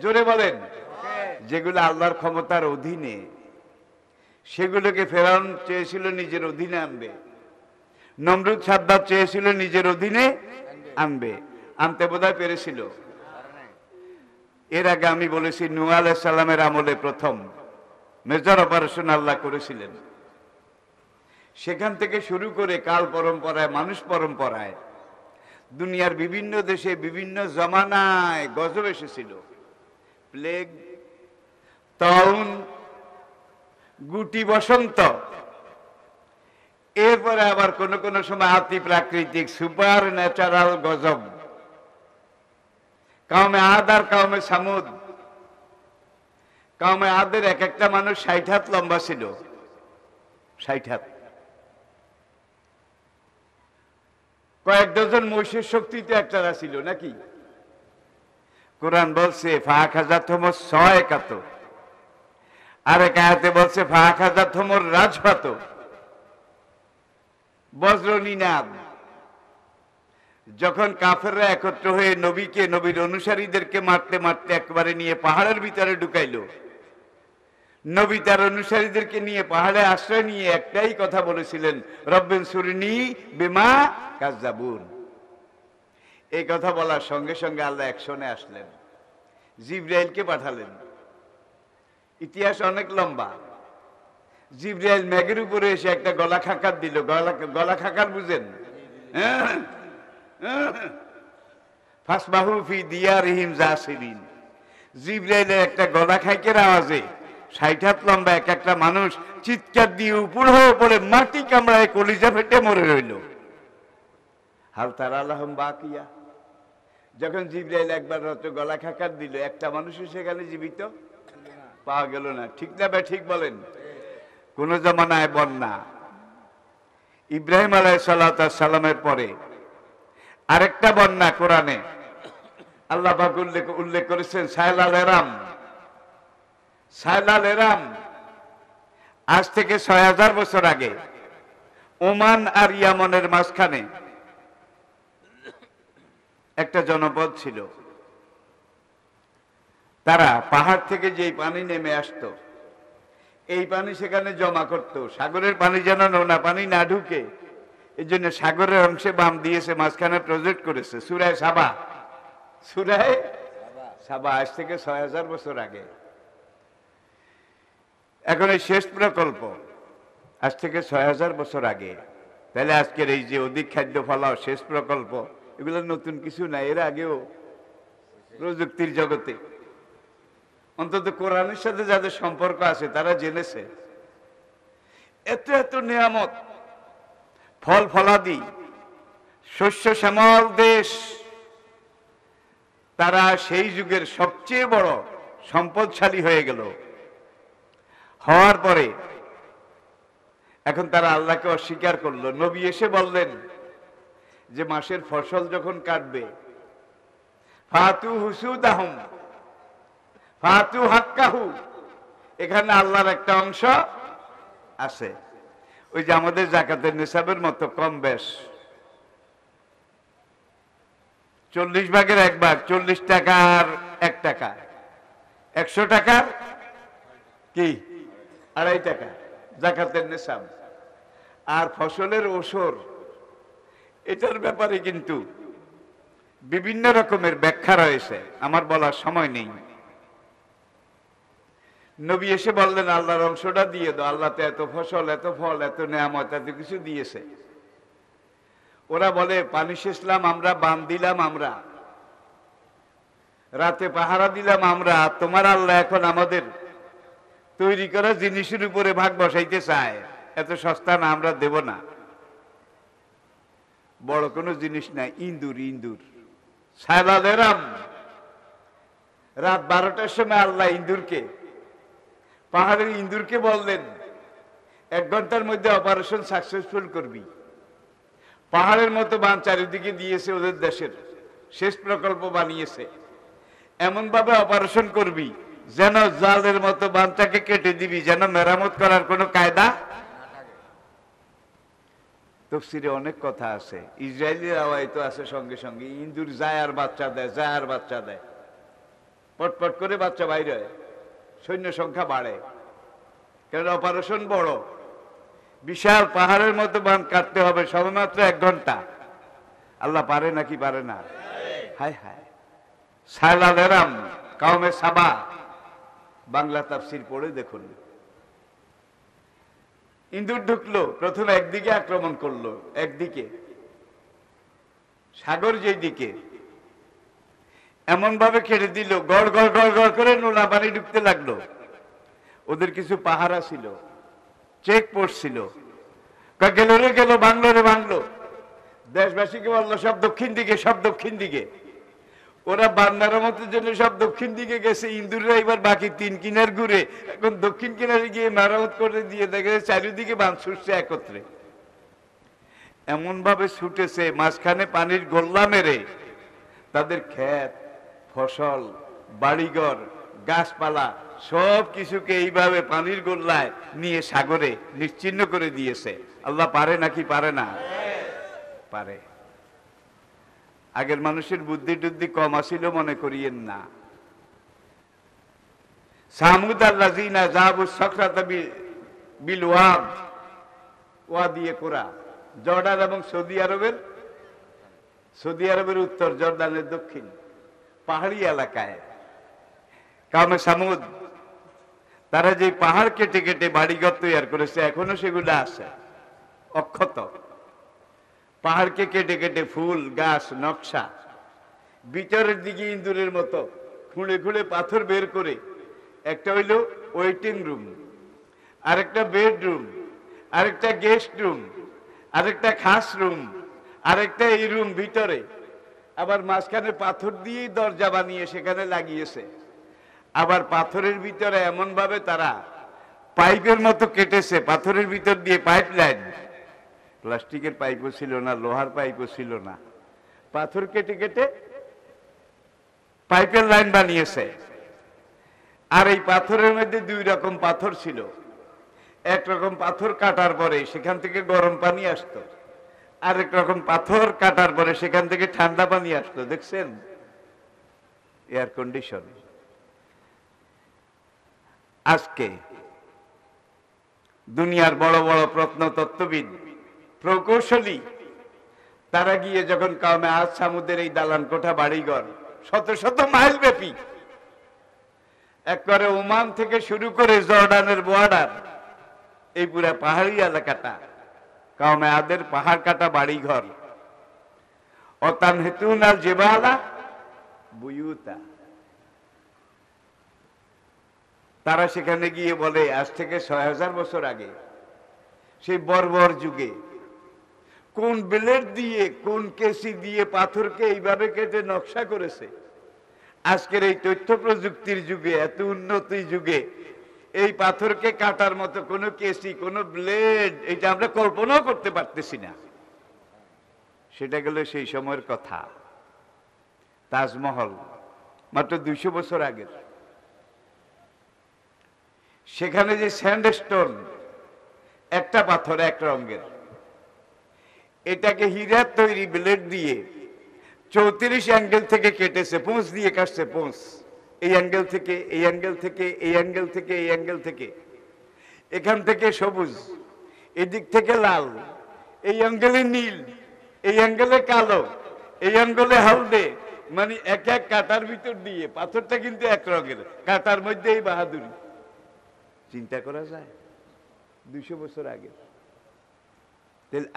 জোরে বলেন। যেগুলো আল্লাহর ক্ষমতার অধীনে, সেগুলোকে ফেরাউন চেয়েছিল নিজের অধীনে আনবে, নমরুদ সাদ্দাত চেয়েছিল নিজের অধীনে আনবে, আনতে বোধহয় পেরেছিল। এর আগে আমি বলেছি নূহ আলাইহিস সালামের আমলে প্রথম মেজর অপারেশন আল্লাহ করেছিলেন। সেখান থেকে শুরু করে কাল পরম্পরায়, মানুষ পরম্পরায়, দুনিয়ার বিভিন্ন দেশে বিভিন্ন জমানায় গজব এসেছিল। প্লেগ, তাউন, গুটি বসন্ত, এরপরে আবার কোন কোন সময় অতি প্রাকৃতিক সুপার ন্যাচারাল গজব। কাউমে আদ আর কাউমে সামুদ। কাউমে আদের এক একটা মানুষ 60 হাত লম্বা ছিল, 60 হাত। কয়েক ডজন মহিষের শক্তিতে একটারা ছিল নাকি? কোরআন বলছে ফাখাযাতহুমুস সায়কাত, আর এক আয়াতে বলছে ফাখাযাতহুমুর রাজফাত, বজ্র নিনাদ। যখন কাফেররা একত্র হয়ে নবীকে, নবীর অনুসারীদেরকে মারতে মারতে একবারে নিয়ে পাহাড়ের ভিতরে ঢুকাইলো, নবী তার অনুসারীদেরকে নিয়ে পাহাড়ে আশ্রয় নিয়ে একটাই কথা বলেছিলেন, রব্বিনসুরনি বিমা কাযযাবুন। এই কথা বলার সঙ্গে সঙ্গে আল্লাহ অ্যাকশনে আসলেন, জিবরাইলকে পাঠালেন। ইতিহাস অনেক লম্বা। জিবরাইল মেঘের উপরে এসে একটা গলা খাকার দিল। গলা খাকার বুঝেন? ফাসবাহু ফি দিয়ারিহিম জাসিরিন। জিবরাইলের একটা গলা খাইকের আওয়াজে 60 হাত লম্বা এক একটা মানুষ চিৎকার দিয়ে উপর হয়ে পড়ে মাটি কামড়ায় কলিজা ফেটে মরে রইল। হাল তারা লাহুম বাকিয়া। যখন জিবরাইল একবার গলা খাকার দিল, একটা মানুষও সেখানে জীবিত পাওয়া গেল না। ঠিক না ভাই? ঠিক বলেন। কোন জমানায় বন্যা। ইব্রাহিম আলাইহিস সালামের পরে আরেকটা বন্যা কোরআনে আল্লাহ পাক উল্লেখ করেছেন, সাইলাল এরাম। সাইলাল এরাম আজ থেকে 6000 বছর আগে ওমান আর ইয়ামনের মাঝখানে একটা জনপদ ছিল। তারা পাহাড় থেকে যেই পানি নেমে আসতো, এই পানি সেখানে জমা করত। সাগরের পানি যেন নোনা পানি না ঢুকে, এই জন্য সাগরের অংশে বাম দিয়েছে, মাঝখানে প্রজেক্ট করেছে। সূরা সাবা, সূরা সাবা আজ থেকে ৬০০০ বছর আগে। এখন এই শেষ প্রকল্প আজ থেকে ৬০০০ বছর আগে। তাহলে আজকের এই যে অধিক খাদ্য ফলাও শেষ প্রকল্প, এগুলো নতুন কিছু না, এর আগেও প্রযুক্তির জগতে অন্তত কোরআনের সাথে যাদের সম্পর্ক আছে তারা জেনেছে এত এত নিয়ামত, ফল ফলাদি, শস্য শ্যামল দেশ, তারা সেই যুগের সবচেয়ে বড় সম্পদশালী হয়ে গেল। হওয়ার পরে এখন তারা আল্লাহকে অস্বীকার করলো। নবী এসে বললেন যে মাসের ফসল যখন কাটবে, ফাতু হুসুদাহুম ফাতু হাক্কাহু, এখানে আল্লাহর একটা অংশ আছে। ওই যে আমাদের যাকাতের নিসাবের মতো কম বেশ 40 ভাগের 1 ভাগ, 40 টাকার 1 টাকা, 100 টাকার কি 2.5 টাকা যাকাতের নিসাব। আর ফসলের ওসর, এটার ব্যাপারে কিন্তু বিভিন্ন রকমের ব্যাখ্যা রয়েছে, আমার বলার সময় নেই। নবী এসে বললেন আল্লাহর অংশটা দিয়ে দাও, আল্লাহ তো এত ফসল, এত ফল, এত নেয়ামত, এত কিছু দিয়েছে। ওরা বলে পানি সেচলাম আমরা, বান দিলাম আমরা, রাতে পাহারা দিলাম আমরা, তোমার আল্লাহ এখন আমাদের তৈরি করা জিনিসের উপরে ভাগ বসাইতে চায়, এত সস্তা না, আমরা দেব না। বড় কোনো জিনিস না, ইন্দুর, ইন্দুর সাইলাদেরাম। রাত 12টার সময় আল্লাহ ইন্দুরকে, পাহাড়ের ইন্দুরকে বললেন 1 ঘন্টার মধ্যে অপারেশন সাকসেসফুল করবি। পাহাড়ের মতো বান চারিদিকে দিয়েছে, ওদের দেশের শেষ প্রকল্প বানিয়েছে, এমন ভাবে অপারেশন করবি যেন জালের মতো বানটাকে কেটে দিবি, যেন মেরামত করার কোনো কায়দা। তাফসীরে অনেক কথা আছে, ইসরায়েলের আওয়াজ তো আছে, সঙ্গে সঙ্গে ইন্দুর যায় আর বাচ্চা দেয়, যায় আর বাচ্চা দেয়, পটপট করে বাচ্চা বাইরে হয়, সৈন্য সংখ্যা বাড়ে, কারণ অপারেশন বড়, বিশাল পাহাড়ের মতো বাঁধ কাটতে হবে সবেমাত্র 1 ঘন্টা। আল্লাহ পারে নাকি পারে না? হায় হায়। সাইলাদেরাম কাউমে সাবা, বাংলা তাফসীর পড়ে দেখুন। ইন্দুর ঢুকলো, প্রথমে একদিকে আক্রমণ করলো, একদিকে সাগর যেই দিকে, এমন ভাবে কেটে দিল, গড় গড় গড় গড় করে নোনা পানি ঢুকতে লাগলো। ওদের কিছু পাহারা ছিল, চেক পোস্ট ছিল, গেল রে গেল, বাংলো রে বাংলো। দেশবাসীকে বললো সব দক্ষিণ দিকে, সব দক্ষিণ দিকে। ওরা বান্নার মতের জন্য সব দক্ষিণ দিকে গেছে, ইন্দুররা এবার বাকি 3 কিনার ঘুরে এখন দক্ষিণ কিনারে গিয়ে মেরামত করে দিয়ে দেখে চারিদিকে বাঁধ ছুটছে একত্রে। এমন ভাবে ছুটেছে, মাঝখানে পানির গোল্লা মেরে তাদের ক্ষেত, ফসল, বাড়িঘর, গাছপালা সব কিছুকে এইভাবে পানির গোল্লায় নিয়ে সাগরে নিশ্চিহ্ন করে দিয়েছে। আল্লাহ পারে নাকি পারে না? পারে। আগের মানুষের বুদ্ধি টুদ্ধি কম আসিল মনে করিয়েন না। সামুদ আল্লাযিনা যাবু সাকরাতা বিল ওয়াদ, ওয়াদিয়ে কুরা, জর্ডান এবং সৌদি আরবের উত্তর, জর্ডানের দক্ষিণ পাহাড়ি এলাকায় কাউমে সামুদ, তারা যে পাহাড় কেটে কেটে বাড়িঘর তৈরি করেছে, এখনো সেগুলো আছে অক্ষত। পাহাড়কে কেটে কেটে ফুল গাছ নকশা, ভিতরের দিকে ইন্দুরের মতো খুঁড়ে খুঁড়ে পাথর বের করে, একটা হইল ওয়েটিং রুম, আরেকটা বেডরুম, আরেকটা গেস্ট রুম, আরেকটা খাস রুম, আরেকটা এই রুম ভিতরে, আবার মাঝখানে পাথর দিয়েই দরজা বানিয়ে সেখানে লাগিয়েছে। আবার পাথরের ভিতরে এমন ভাবে তারা পাইপের মতো কেটেছে, পাথরের ভিতর দিয়ে পাইপ লাইন, প্লাস্টিকের পাইপও ছিল না, লোহার পাইপও ছিল না, পাথর কেটে কেটে পাইপের লাইন বানিয়েছে। আর এই পাথরের মধ্যে 2 রকম পাথর ছিল। এক রকম পাথর কাটার পরে সেখান থেকে গরম পানি আসতো, আরেক রকম পাথর কাটার পরে সেখান থেকে ঠান্ডা পানি আসতো। দেখছেন এয়ার কন্ডিশন। আজকে দুনিয়ার বড় বড় প্রত্নতত্ত্ববিদ, প্রকৌশলী, তারা গিয়ে যখন কাউমে আদ সামুদের এই দালান কোঠা বাড়িঘর শত শত মাইল ব্যাপী, একবারে ওমান থেকে শুরু করে জর্ডানের বর্ডার, এই পুরা পাহাড়ি এলাকাটা কাউমে আদের পাহাড় কাটা বাড়ি ঘর। অতান হেতুন আল জেবালা বুয়ুতা, তারা সেখানে গিয়ে বলে আজ থেকে ৬০০০ বছর আগে সেই বর্বর যুগে কোন ব্লেড দিয়ে কোন কেসি দিয়ে পাথরকে এইভাবে কেটে নকশা করেছে। আজকের এই তথ্য প্রযুক্তির যুগে, এত উন্নতি যুগে এই পাথরকে কাটার মতো কোনো কেসি, কোনো ব্লেড, এটা আমরা কল্পনাও করতে পারতেছি না। সেটা গেল সেই সময়ের কথা। তাজমহল মাত্র ২০০ বছর আগের। সেখানে যে স্যান্ডস্টোন, একটা পাথর এক রঙের, এটাকে হীরার তৈরি ব্লেড দিয়ে ৩৪ অ্যাঙ্গেল থেকে কেটেছে, পোঁচ দিয়ে কাটছে, পোঁচ এই অ্যাঙ্গেল থেকে, এই অ্যাঙ্গেল থেকে, এই অ্যাঙ্গেল থেকে, এই অ্যাঙ্গেল থেকে, এখান থেকে সবুজ, এদিক থেকে লাল, এই অ্যাঙ্গেলে নীল, এই অ্যাঙ্গেলে কালো, এই অ্যাঙ্গেলে হলদে, মানে এক এক কাটার ভিতর দিয়ে, পাথরটা কিন্তু এক রঙের, কাটার মধ্যে এই বাহাদুরি। চিন্তা করা যায় ২০০ বছর আগে।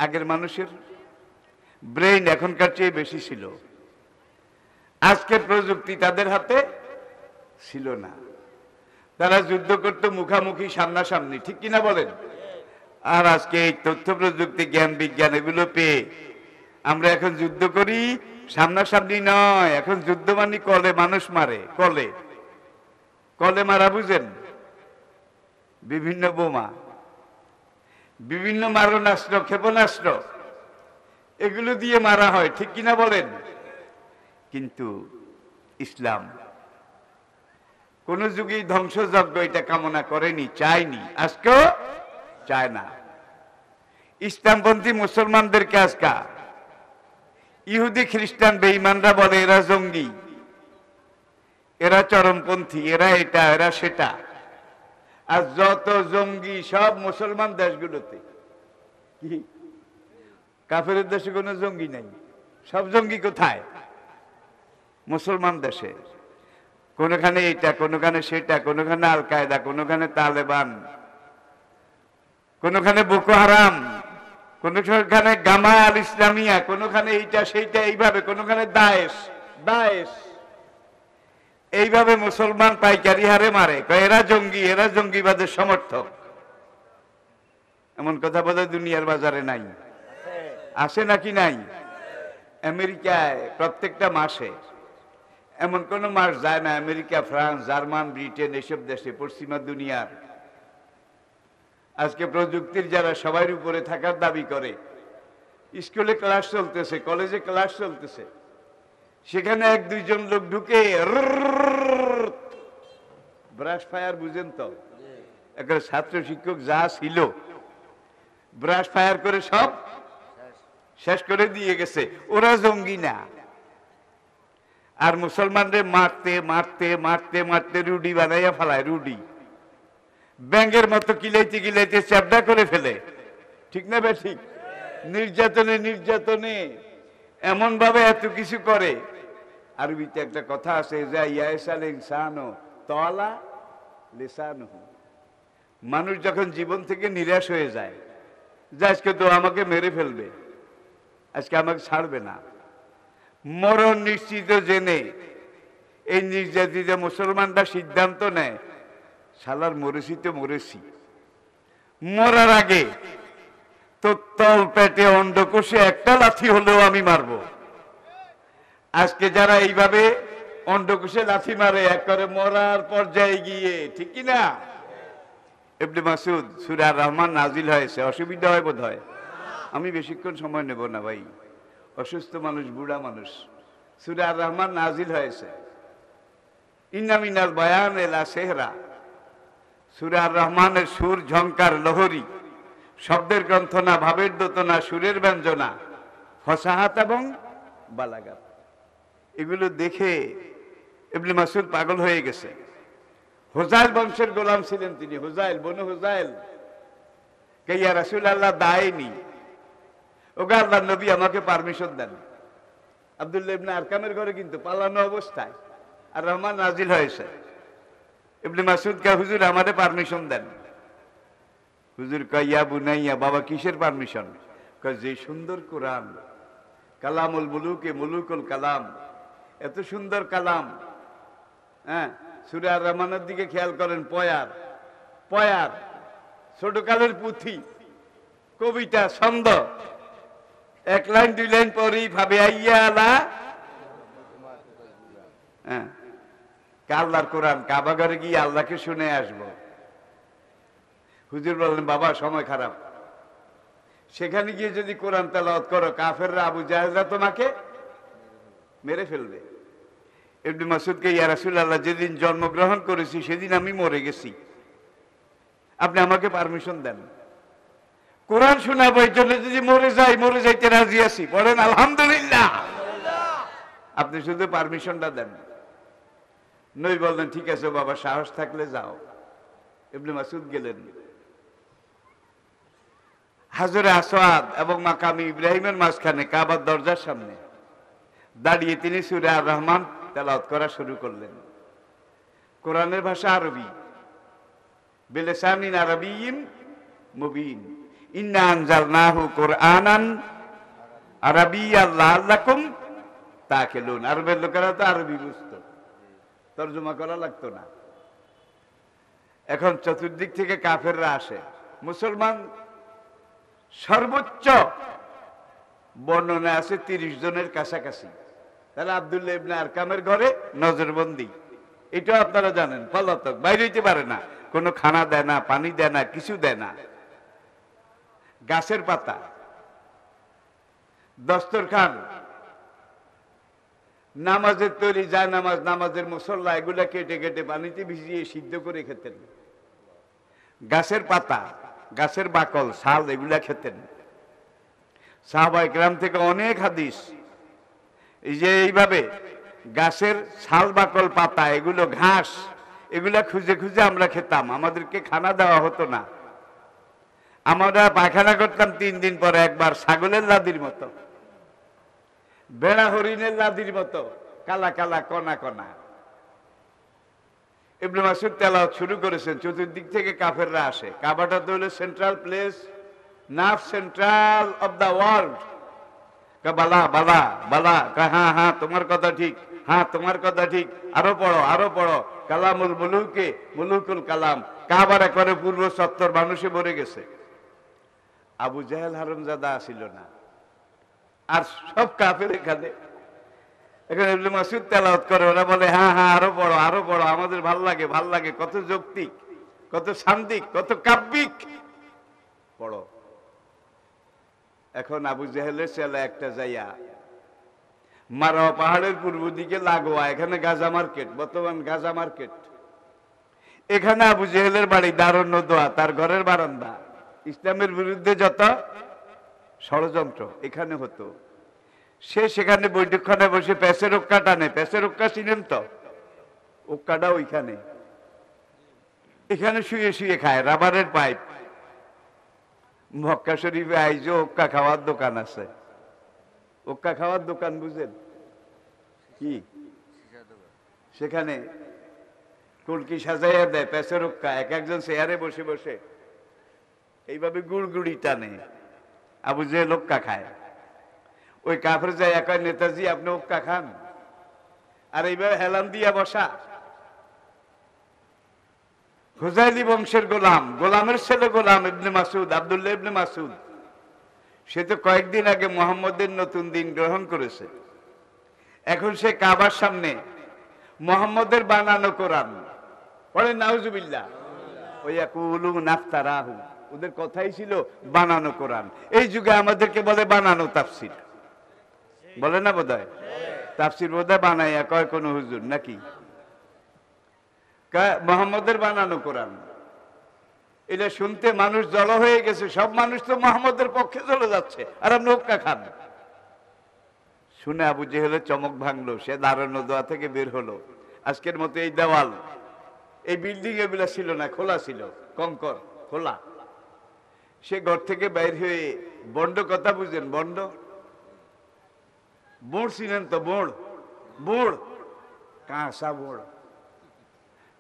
আগের মানুষের ব্রেইন এখনকার চেয়ে বেশি ছিল। আজকের প্রযুক্তি তাদের হাতে ছিল না। তারা যুদ্ধ করতো মুখামুখি, সামনাসামনি, ঠিক কিনা বলেন? আর আজকে এই তথ্য প্রযুক্তি, জ্ঞান বিজ্ঞান এগুলো পেয়ে আমরা এখন যুদ্ধ করি সামনাসামনি নয়। এখন যুদ্ধ মানে কলে মানুষ মারে, কলে কলে মারা, বুঝেন? বিভিন্ন বোমা, বিভিন্ন মারণাস্ত্র, ক্ষেপণাস্ত্র, এগুলো দিয়ে মারা হয়, ঠিক কিনা বলেন? কিন্তু ইসলাম কোন যুগেই ধ্বংসযজ্ঞ এটা কামনা করেনি, চায়নি, আজকেও চায় না। ইসলামপন্থী মুসলমানদেরকে আজকা ইহুদি খ্রিস্টান বেঈমানরা বলে এরা জঙ্গি, এরা চরমপন্থী, এরা এটা, এরা সেটা। আর যত জঙ্গি সব মুসলমান দেশগুলোতে। কি কাফেরের দেশে কোনো জঙ্গি নাই? সব জঙ্গি কোথায়? মুসলমান দেশে। কোনখানে এটা, কোনখানে সেটা, কোনখানে আল কায়দা, কোনখানে তালেবান, কোনখানে বোকো হারাম, কোনখানে গামা আল ইসলামিয়া, কোনখানে এইটা সেইটা, এইভাবে কোনখানে দায়েশ, দায়েশ, এইভাবে মুসলমান পাইকারি হারে মারে। এরা জঙ্গি, এরা জঙ্গিবাদের সমর্থক। এমন কথা বোধহয় দুনিয়ার বাজারে নাই। আছে নাকি নাই? আমেরিকায় প্রত্যেকটা মাসে এমন কোন মাস যায় না, আমেরিকা, ফ্রান্স, জার্মান, ব্রিটেন, এসব দেশে, পশ্চিমা দুনিয়ার আজকে প্রযুক্তির যারা সবার উপরে থাকার দাবি করে, স্কুলে ক্লাস চলতেছে, কলেজে ক্লাস চলতেছে, সেখানে এক দুইজন লোক ঢুকে ব্রাশ ফায়ার, বুঝেন তো? একটা ছাত্র শিক্ষক যা ছিল ব্রাশ ফায়ার করে সব শেষ করে দিয়ে গেছে। ওরা জঙ্গি না। আর মুসলমানদের মারতে মারতে মারতে মারতে রুডি বানাইয়া ফেলায়, রুডি ব্যাঙের মতো কিলাইতে কিলাইতে চ্যাপটা করে ফেলে, ঠিক না বে ঠিক? নির্যাতনে নির্যাতনে এমন ভাবে এত কিছু করে। আরবিতে একটা কথা আছে, মানুষ যখন জীবন থেকে নিরাশ হয়ে যায়, যে আজকে তো আমাকে মেরে ফেলবে, আজকে আমাকে ছাড়বে না, মরণ নিশ্চিত জেনে এই নির্যাতিত মুসলমানরা সিদ্ধান্ত নেয়, শালার মরেছি তো মরেছি, মরার আগে তো তল পেটে অন্ডকোষে একটা লাথি হলেও আমি মারবো। আজকে যারা এইভাবে অন্ডকোষে লাথি মারে একবারে মরার পর্যায়ে গিয়ে, ঠিক কিনা? ইবনে মাসউদ সূরা আর-রহমান নাজিল হয়েছে, অসুবিধা হয় বোধ হয়, আমি বেশিক্ষণ সময় নেব না ভাই, অসুস্থ মানুষ, বুড়া মানুষ। সূরা আর-রহমান নাজিল হয়েছে, ইন্না মিনাল বায়ান লা সেহরা। সূরা আর-রহমানের সুর, ঝংকার, লহরী, শব্দের গ্রন্থনা, ভাবের দোতনা, সুরের ব্যঞ্জনা, ফসাহাত এবং বালাগাত, এগুলো দেখে ইবনে মাসউদ পাগল হয়ে গেছে। হুজাইল বংশের গোলাম ছিলেন তিনি, হুজাইল, বনু হুজাইল। কে ইয়া রাসূলুল্লাহ দায়নি, ওগো আল্লাহর নবী আমাকে পারমিশন দেন, আব্দুল্লাহ ইবনে আরকামের ঘরে কিন্তু পালানো অবস্থায়, আর রহমান নাজিল হয়েছে। ইবনে মাসউদ কে হুজুর আমাদের পারমিশন দেন। হুজুর কয় ইয়া বুনাইয়া, বাবা কিসের পারমিশন? কয় যে সুন্দর কোরআন, কালামুল মুলুকে মুলুকুল কালাম, এত সুন্দর কালাম। হ্যাঁ, সূরা আর রহমানের দিকে খেয়াল করেন, পয়ার পয়ার ছোটকালের পুঁথি, কবিতা, ছন্দ, এক লাইন দুই লাইন পরেই ভাবে আইয়া আলা। হ্যাঁ, আল্লাহর কোরআন, কাবাঘরে গিয়ে আল্লাহকে শুনে আসবো। হুজুর বললেন বাবা সময় খারাপ, সেখানে গিয়ে যদি কোরআন তেলাওয়াত করো কাফেররা, আবু জাহেলরা তোমাকে মেরে ফেলবে। ইবনে মাসউদকে, ইয়া রাসূলুল্লাহ যেদিন জন্মগ্রহণ করেছি সেদিন আমি মরে গেছি, আপনি আমাকে পারমিশন দেন, কোরআন শোনাবো, এই জন্য যদি মরে যাই মরে যাইতে রাজি আছি। বলেন আলহামদুলিল্লাহ। আপনি শুধু পারমিশনটা দেন। নবী বললেন ঠিক আছে বাবা, সাহস থাকলে যাও। ইবনে মাসউদ গেলেন। হাজরে আসওয়াদ এবং মাকামে ইব্রাহিমের মাঝখানে কাবার দরজার সামনে দাঁড়িয়ে তিনি সূরা আর রহমান তেলাওয়াত করা শুরু করলেন। কোরআনের ভাষা আরবি, বিলিসানিন আরাবিয়্যিন মুবিন, ইন্না আনজালনাহু কুরআনান আরাবিয়্যান লাআল্লাকুম তাকিলুন। আরবের লোকেরা তো আরবি বুঝতো, তরজমা করা লাগতো না। এখন চতুর্দিক থেকে কাফেররা আসে। মুসলমান সর্বোচ্চ বর্ণনা আছে 30 জনের কাছাকাছি। তাহলে আব্দুল্লাহ ইবনে আরকামের ঘরে নজরবন্দি, এটা আপনারা জানেন, পলাতক, বাইরে হইতে পারে না, কোনো খানা দেয় না, পানি দেয় না, কিছু দেয় না। গাছের পাতা, দস্তরখান, নামাজের তৈরি যায় নামাজ, নামাজের মুসল্লা, এগুলা কেটে কেটে পানিতে ভিজিয়ে সিদ্ধ করে খেতেন। গাছের পাতা, গাছের বাকল, ছাল, এগুলা খেতেন। সাহাবায়ে কেরাম থেকে অনেক হাদিস, এই যে এইভাবে গাছের ছাল, বাকল, পাতা, এগুলো ঘাস, এগুলা খুঁজে খুঁজে আমরা খেতাম। আমাদেরকে খানা দেওয়া হতো না। আমরা পায়খানা করতাম 3 দিন পরে একবার, ছাগলের লাদির মতো, বেড়া হরিণের লাদির মতো, কালা কালা কণা কণা। ইবনে মাসউদ তেলাওয়াত শুরু করেছেন, চতুর্দিক থেকে কাফেররা আসে। কাবাটা তো হলো central place, nerve central of the world. বালা বালা বালা, হ্যাঁ হ্যাঁ তোমার কথা ঠিক, হ্যাঁ তোমার কথা ঠিক, আরো পড়ো আরো পড়ো। কালামুল মুলুকে মুলুকুল কালাম। কাবার একবারে পূর্ব চত্বর মানুষে ভরে গেছে। আবু জাহেল হারামজাদা আসিল না, আর সব কাফের এখানে। এখন ইবনে মাসউদ তেলাওয়াত করে, ওরা বলে হ্যাঁ হ্যাঁ আরো পড়ো আরো পড়ো, আমাদের ভাল লাগে ভাল লাগে, কত যৌক্তিক, কত সান্দিক, কত কাব্যিক, পড়ো। এখন আবু জাহেলের ছেলে একটা যাইয়া মারোয়া পাহাড়ের পূর্ব দিকে লাগোয়া, এখানে গাজা মার্কেট, বর্তমান গাজা মার্কেট, এখানে আবু জাহেলের বাড়ি, দারুন নদোয়া, তার ঘরের বারান্দা। ইসলামের বিরুদ্ধে যত ষড়যন্ত্র এখানে হতো। সে সেখানে বৈঠকখানে বসে প্যাসের ওক্কা টানে। প্যাসের ওক্কা চিনেন তো? ওক্কাটা ওইখানে, এখানে শুয়ে শুয়ে খায়, রাবারের পাইপ। মক্কা শরীফে আইজো ওক্কা খাওয়ার দোকান আছে। ওক্কা খাওয়ার দোকান বুঝেন কি? সেখানে কুলকি সাজাইয়া দেয়, প্যাসের ওক্কা, এক একজন চেয়ারে বসে বসে এইভাবে গুড়গুড়ি টানে। আবু জাহেল ওক্কা খায়। ওই কাফের যায় একা, নেতাজি আপনি ওক্কা খান, আর এইভাবে হেলান দিয়া বসা। হুজাইলি বংশের গোলাম, গোলামের ছেলে গোলাম ইবনে মাসউদ, আব্দুল্লাহ ইবনে মাসউদ, সে তো কয়েকদিন আগে মুহাম্মদের নতুন দিন গ্রহণ করেছে। এখন সে কাবার সামনে মুহাম্মদের বানানো কোরআন পড়ে, নাউজুবিল্লাহ। ওয়াকুলু নাফতারাহু, ওদের কথাই ছিল বানানো কোরআন। এই যুগে আমাদেরকে বলে বানানো তাফসির, বলে না বোধহয়? তাফসির বোধহয় বানাইয়া কয় কোন হুজুর নাকি? মুহাম্মদের বানানো কোরআন, এটা শুনতে মানুষ জড়ো হয়ে গেছে। সব মানুষ তো মুহাম্মদের পক্ষে চলে যাচ্ছে, আর আপনি ওক্কা খান। শুনে আবু জাহেলের চমক ভাঙলো। সে দারুন নদোয়া থেকে বের হলো। আজকের মতো এই দেওয়াল, এই বিল্ডিং এগুলা ছিল না, খোলা ছিল, কঙ্কর খোলা। সে ঘর থেকে বাইর হয়ে, বন্ড কথা বুঝেন? বন্ড বোড় ছিলেন তো, বোড় বোড়, কাঁসা বোড়,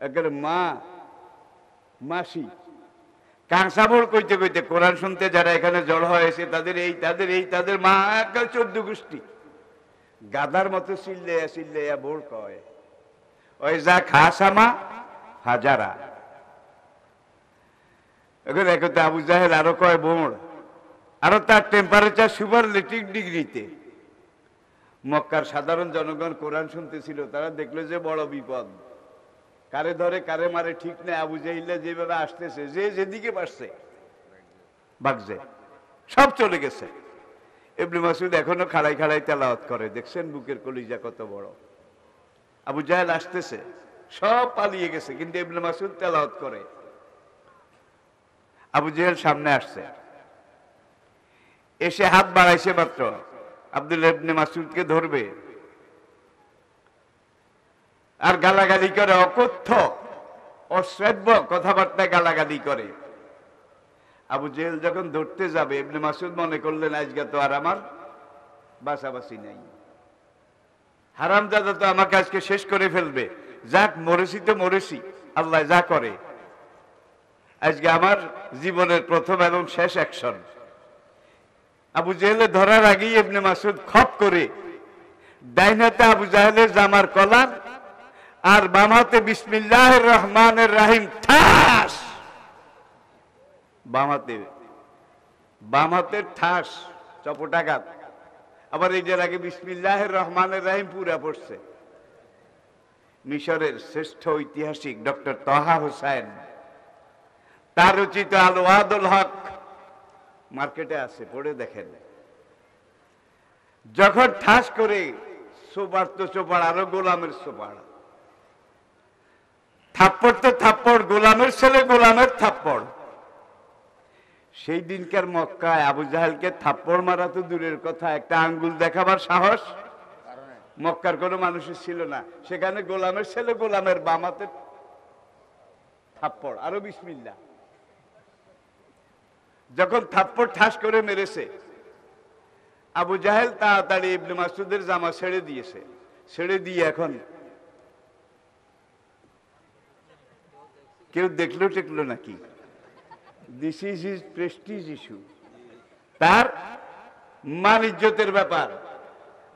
একেবারে মা মাসি কাঁসা বোড় কইতে কইতে কোরআন শুনতে যারা এখানে জড় হয়েছে তাদের মা একেবারে 14 গোষ্ঠী গাদার মতো চিল্লাইয়া বোড় কয়, ওই যা খাসামা হাজারা। এখন একতে আবু জাহেল আরো কয় বোড়, আরো তার টেম্পারেচার সুপারলেটিভ ডিগ্রিতে। মক্কার সাধারণ জনগণ কোরআন শুনতেছিল, তারা দেখলো যে বড় বিপদ, কারে ধরে কারে মারে ঠিক নেই। আবু জাহিল্লা যেভাবে আসতেছে, যে যেদিকে পারছে ভাগছে, সব চলে গেছে। ইবনে মাসউদ এখনো খাড়াই খাড়াই তেলাওয়াত করে, দেখছেন বুকের কলিজা কত বড়। আবু জাহেল আসতেছে, সব পালিয়ে গেছে, কিন্তু ইবনে মাসউদ তেলাওয়াত করে। আবু জাহেল সামনে আসছে, এসে হাত বাড়াইছে মাত্র আব্দুল্লাহ ইবনে মাসউদকে ধরবে, আর গালাগালি করে, অকথ্য অশ্রাব্য কথাবার্তা গালাগালি করে। আবু জেহেল যখন ধরতে যাবে, ইবনে মাসউদ মনে করলেন আজকে তো আর আমার বাঁচাবাঁচি নাই, হারামজাদা তো আমাকে আজকে শেষ করে ফেলবে। যাক, মরেছি তো মরেছি, আল্লাহ যা করে, আজকে আমার জীবনের প্রথম এবং শেষ অ্যাকশন। আবু জেহেলে ধরার আগেই ইবনে মাসউদ খপ করে ডাইন হাতে আবু জাহেলের জামার কলার আর বাম হাতে বিসমিল্লাহির রহমানির রহিম ঠাস, বাম হাতের ঠাস চপটাঘাত। আবার এইটার আগে বিসমিল্লাহির রহমানির রহিম পুরা পড়ছে। মিশরের শ্রেষ্ঠ ঐতিহাসিক ডক্টর তহা হোসেন, তার রচিত আল ওয়াদুল হক মার্কেটে আছে, পড়ে দেখেন। যখন ঠাস করে সোপার তো সোপার, আরো গোলামের সোপার, থাপ্পড় তো থাপ্পড়, গোলামের ছেলে গোলামের থাপ্পড়। সেই দিনকার মক্কায় আবু জাহেলকে থাপ্পড় মারা তো দূরের কথা, একটা আঙ্গুল দেখাবার সাহস মক্কার কোনো মানুষের ছিল না। সেখানে গোলামের ছেলে গোলামের বাম হাতে থাপ্পড়, আরো বিসমিল্লাহ। যখন থাপ্পড় ঠাস করে মেরেছে, আবু জাহেল তাড়াতাড়ি ইবনে মাসউদের জামা ছেড়ে দিয়েছে, ছেড়ে দিয়ে এখন কেউ দেখলো টেকলো নাকি, this is his Prestige issue, তার মান ইজ্জতের ব্যাপার।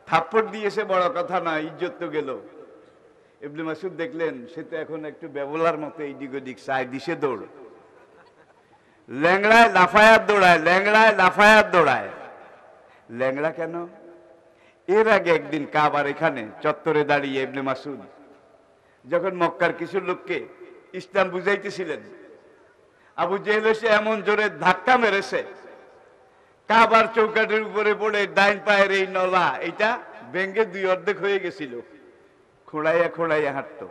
থাপ্পড় দিয়েছে বড় কথা না, ইজ্জত তো গেল। ইবনে মাসউদ দেখলেন সে তো এখন একটু বেবলার মতো এইদিক ওদিক চায়, দিশে দৌড়, ল্যাংড়ায় লাফায়াত দৌড়ায়, ল্যাংড়ায় লাফায়াত দৌড়ায়। ল্যাংড়া কেন? এর আগে একদিন কাবার এখানে চত্বরে দাঁড়িয়ে ইবনে মাসউদ যখন মক্কার কিছু লোককে ইসলাম বুঝাইতেছিলেন, আবু জেহেল এসে এমন জোরে ধাক্কা মেরেছে, কাবার চৌকাঠের উপরে পড়ে ডাইন পায়ের এই নলা এটা ভেঙ্গে দুই অর্ধেক হয়ে গেছিল। খোঁড়াইয়া খোঁড়াইয়া হাঁটতো।